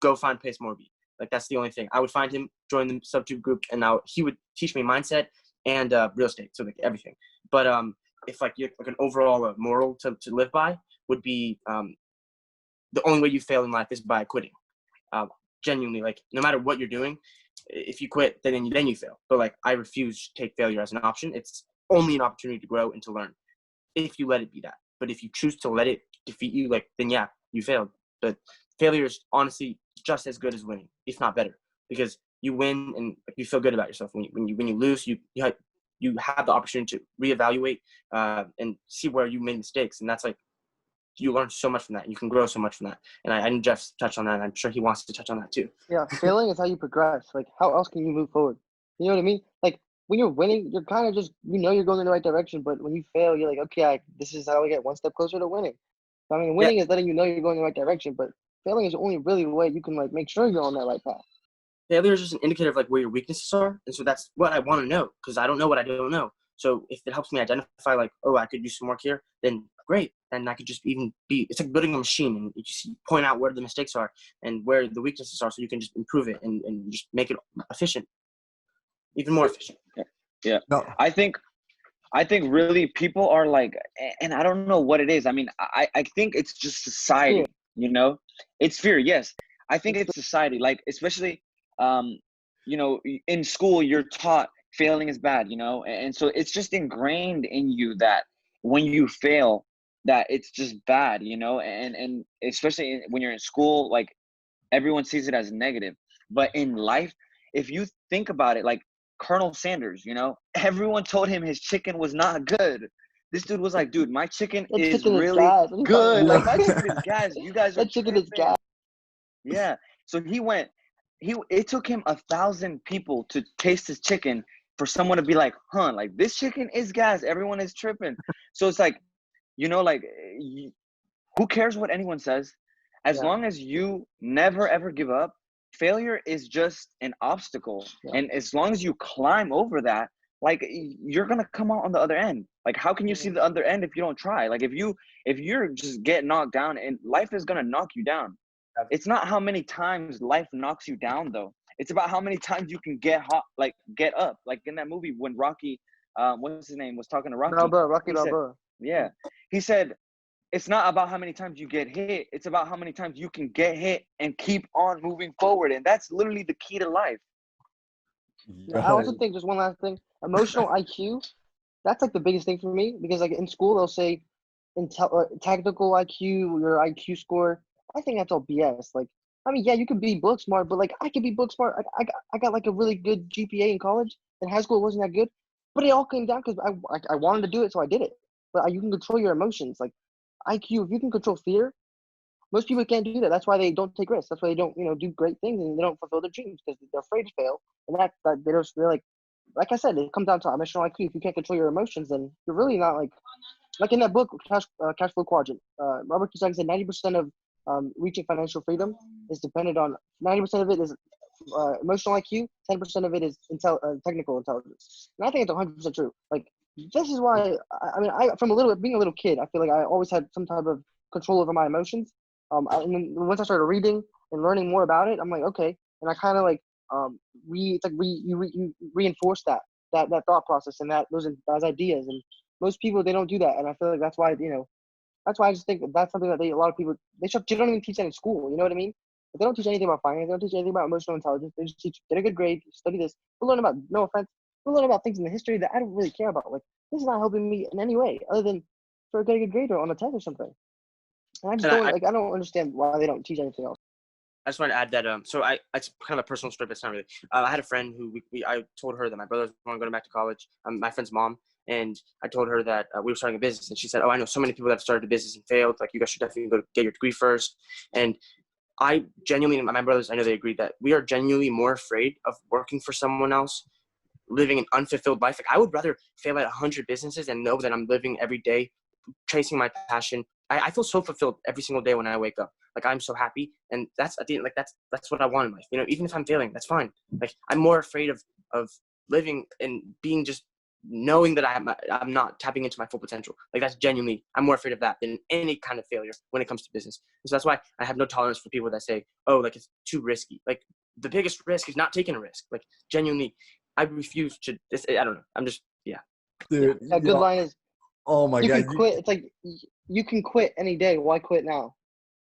go find Pace Morby. Like, that's the only thing. I would find him, join the subtube group, and now he would teach me mindset and real estate, so like everything. But if like an overall moral to live by would be, the only way you fail in life is by quitting. Genuinely, like, no matter what you're doing, if you quit, then you fail. But like, I refuse to take failure as an option. It's only an opportunity to grow and to learn, if you let it be that. But if you choose to let it defeat you, like, then yeah, you failed. But failure is honestly just as good as winning, if not better, because you win and you feel good about yourself. When you lose, you have the opportunity to reevaluate and see where you made mistakes, and that's like, you learn so much from that. You can grow so much from that. And I know Jeff touched on that, and I'm sure he wants to touch on that too. Yeah, failing is how you progress. Like, how else can you move forward? You know what I mean? Like, when you're winning, you're kind of just, you're going in the right direction. But when you fail, you're like, okay, this is how I get one step closer to winning. So, I mean, winning is letting you know you're going in the right direction, but failing is the only really way you can like make sure you're on that right path. Failure is just an indicator of like where your weaknesses are, and so that's what I want to know, because I don't know what I don't know. So if it helps me identify like, oh, I could do some work here, then great. And I could just even it's like building a machine, and you just point out where the mistakes are and where the weaknesses are, so you can just improve it and just make it efficient, even more efficient. Yeah. No. I think really people are like, and I don't know what it is. I mean, I think it's just society, you know, it's fear. Yes. I think it's society, like, especially, you know, in school, you're taught failing is bad, you know? And so it's just ingrained in you that when you fail, that it's just bad, you know? And especially when you're in school, like, everyone sees it as negative. But in life, if you think about it, like Colonel Sanders, you know, everyone told him his chicken was not good. This dude was like, dude, my chicken is really good. Like, my chicken is gas. You guys are that chicken is gas. Yeah. So it took him 1,000 people to taste his chicken for someone to be like, huh, like, this chicken is gas. Everyone is tripping. So it's like, you know, like, who cares what anyone says? As long as you never, ever give up, failure is just an obstacle. Yeah. And as long as you climb over that, like, you're going to come out on the other end. Like, how can you see the other end if you don't try? Like, if you're just get knocked down, and life is going to knock you down. It's not how many times life knocks you down, though. It's about how many times you can get up. Like in that movie when Rocky, what's his name, was talking to Rocky. Rocky Balboa. Yeah. He said, it's not about how many times you get hit. It's about how many times you can get hit and keep on moving forward. And that's literally the key to life. Yeah, I also think, just one last thing, emotional IQ, that's like the biggest thing for me, because like in school, they'll say technical IQ, your IQ score. I think that's all BS. Like, I mean, yeah, you could be book smart, but like, I could be book smart. I got like a really good GPA in college. In high school, it wasn't that good, but it all came down because I wanted to do it, so I did it. But you can control your emotions. Like IQ, if you can control fear, most people can't do that. That's why they don't take risks. That's why they don't, you know, do great things, and they don't fulfill their dreams, because they're afraid to fail. And they're like I said, it comes down to emotional IQ. If you can't control your emotions, then you're really not like in that book, Cash Flow Quadrant. Robert Kiyosaki said 90% of reaching financial freedom is dependent on 90% of it is emotional IQ, 10% of it is technical intelligence. And I think it's 100% true. Like, this is why from being a little kid, I feel like I always had some type of control over my emotions. And then once I started reading and learning more about it, I'm like, okay, and I kind of like you reinforce that thought process and those ideas. And most people, they don't do that, and I feel like that's why, you know. That's why I just think that's something that a lot of people, they don't even teach that in school. You know what I mean? But they don't teach anything about finance. They don't teach anything about emotional intelligence. They just teach, get a good grade, study this. We'll learn about, no offense, we'll learn about things in the history that I don't really care about. Like, this is not helping me in any way other than for getting a good grade or on a test or something. And I just I don't understand why they don't teach anything else. I just want to add that, it's kind of a personal story, but it's not really. I had a friend who I told her that my brother was going back to college, my friend's mom. And I told her that we were starting a business, and she said, oh, I know so many people that have started a business and failed. Like, you guys should definitely go get your degree first. And I genuinely, my brothers, I know they agreed that we are genuinely more afraid of working for someone else, living an unfulfilled life. Like, I would rather fail at 100 businesses and know that I'm living every day, chasing my passion. I feel so fulfilled every single day when I wake up. Like, I'm so happy. And that's what I want in life. You know, even if I'm failing, that's fine. Like, I'm more afraid of living and being just knowing that I'm not tapping into my full potential. Like, that's genuinely, I'm more afraid of that than any kind of failure when it comes to business. And so that's why I have no tolerance for people that say, oh, like, it's too risky. Like, the biggest risk is not taking a risk. Like, genuinely, I refuse to, I don't know. I'm just, yeah. Dude, a good line is, oh my God. You can quit. It's like, you can quit any day. Why quit now?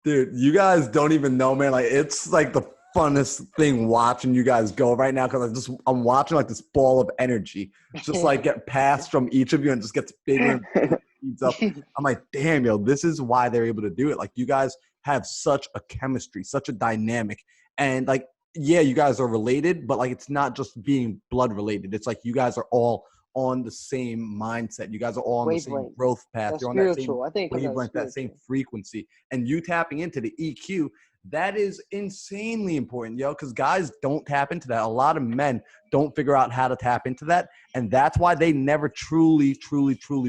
Dude, you guys don't even know, man. Like, it's like the funnest thing watching you guys go right now, because I'm watching like this ball of energy just like get passed from each of you and just gets bigger and speeds up. I'm like, damn, yo, this is why they're able to do it. Like, you guys have such a chemistry, such a dynamic, and like, yeah, you guys are related, but like, it's not just being blood related. It's like you guys are all on the same mindset. You guys are all on the same growth path. That's You're on spiritual. that same wavelength, that same frequency, and you tapping into the EQ. That is insanely important, yo, because guys don't tap into that. A lot of men don't figure out how to tap into that, and that's why they never truly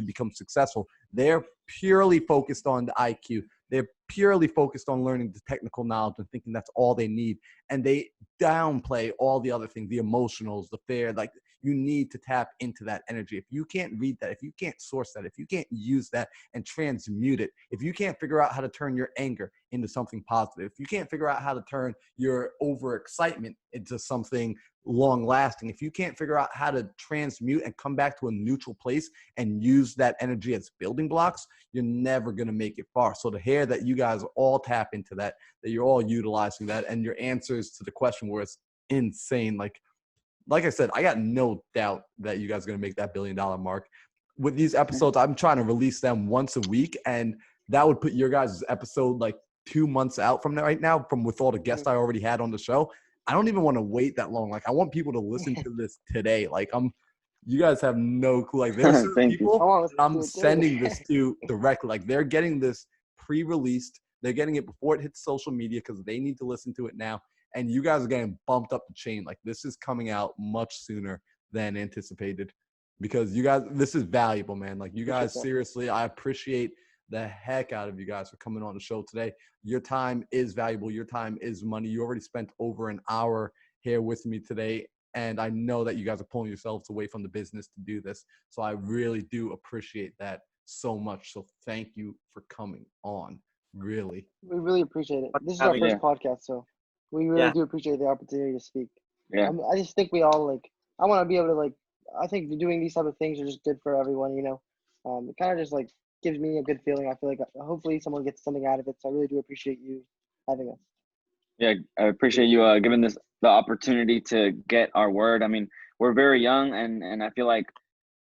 become successful. They're purely focused on the IQ. They're purely focused on learning the technical knowledge and thinking that's all they need. And they downplay all the other things, the emotionals, the fear. Like, you need to tap into that energy. If you can't read that, if you can't source that, if you can't use that and transmute it, if you can't figure out how to turn your anger into something positive, if you can't figure out how to turn your overexcitement into something long lasting, if you can't figure out how to transmute and come back to a neutral place and use that energy as building blocks, you're never going to make it far. So to hear that you guys all tap into that, that you're all utilizing that, and your answers to the question were insane. Like I said, I got no doubt that you guys are going to make that $1 billion mark. With these episodes, I'm trying to release them once a week, and that would put your guys' episode like 2 months out from right now, from with all the guests I already had on the show. I don't even want to wait that long. Like, I want people to listen to this today. Like, you guys have no clue. Like, there's certain people I'm sending this to directly. Like, they're getting this pre-released. They're getting it before it hits social media because they need to listen to it now. And you guys are getting bumped up the chain. Like, this is coming out much sooner than anticipated because you guys, this is valuable, man. Like, you guys, seriously, I appreciate the heck out of you guys for coming on the show today. Your time is valuable. Your time is money. You already spent over an hour here with me today. And I know that you guys are pulling yourselves away from the business to do this. So I really do appreciate that so much. So thank you for coming on. Really. We really appreciate it. This is our first podcast, so we really do appreciate the opportunity to speak. Yeah. I just think we all I want to be able to I think doing these type of things are just good for everyone, you know. It kind of just gives me a good feeling. I feel like hopefully someone gets something out of it. So I really do appreciate you having us. Yeah, I appreciate you giving this the opportunity to get our word. I mean, we're very young, and I feel like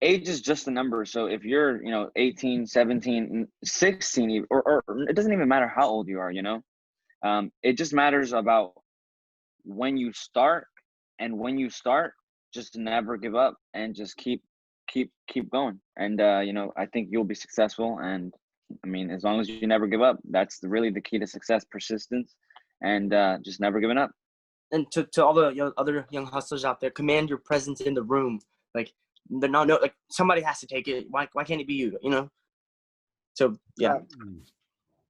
age is just a number. So if you're, 18, 17, 16, or it doesn't even matter how old you are, it just matters about when you start, and when you start, just never give up and just keep going. And, I think you'll be successful. And I mean, as long as you never give up, that's really the key to success, persistence, and just never giving up. And to all the other young hustlers out there, command your presence in the room. Like, they're not somebody has to take it. Why can't it be you? So yeah.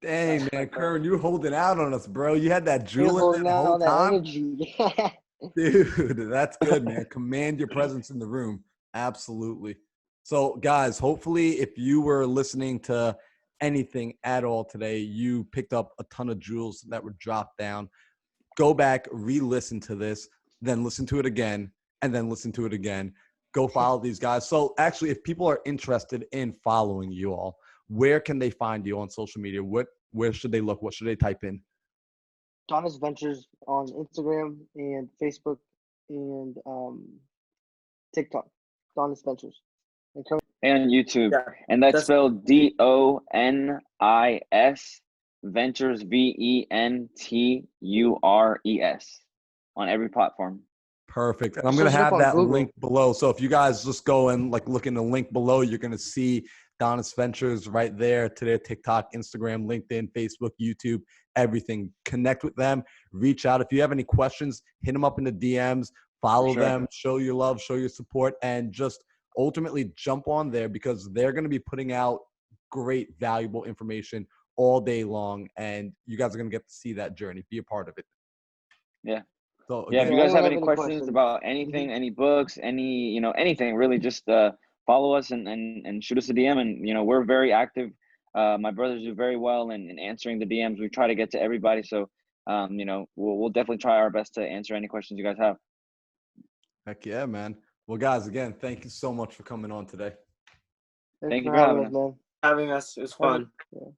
Dang, man, Kerwin, you holding out on us, bro. You had that jewel in the whole time. Dude, that's good, man. Command your presence in the room. Absolutely. So, guys, hopefully if you were listening to anything at all today, you picked up a ton of jewels that were dropped down. Go back, re-listen to this, then listen to it again, and then listen to it again. Go follow these guys. So actually, if people are interested in following you all, where can they find you on social media? Where should they look? What should they type in? Donis Ventures on Instagram and Facebook and TikTok. Donis Ventures. And YouTube. Yeah, and that's spelled DONIS Ventures, VENTURES, on every platform. Perfect. And I'm going to have that link below. So if you guys just go and look in the link below, you're going to see Donis Ventures right there to their TikTok, Instagram, LinkedIn, Facebook, YouTube, everything. Connect with them. Reach out. If you have any questions, hit them up in the DMs. Follow them. Show your love. Show your support. And just ultimately jump on there because they're going to be putting out great, valuable information all day long. And you guys are going to get to see that journey. Be a part of it. Yeah. So again, if you guys have any questions about anything, any books, anything, really just follow us and shoot us a DM. And, we're very active. My brothers do very well in answering the DMs. We try to get to everybody. So, we'll definitely try our best to answer any questions you guys have. Heck yeah, man. Well, guys, again, thank you so much for coming on today. Thank you for having us. Having us. It was fun. Yeah.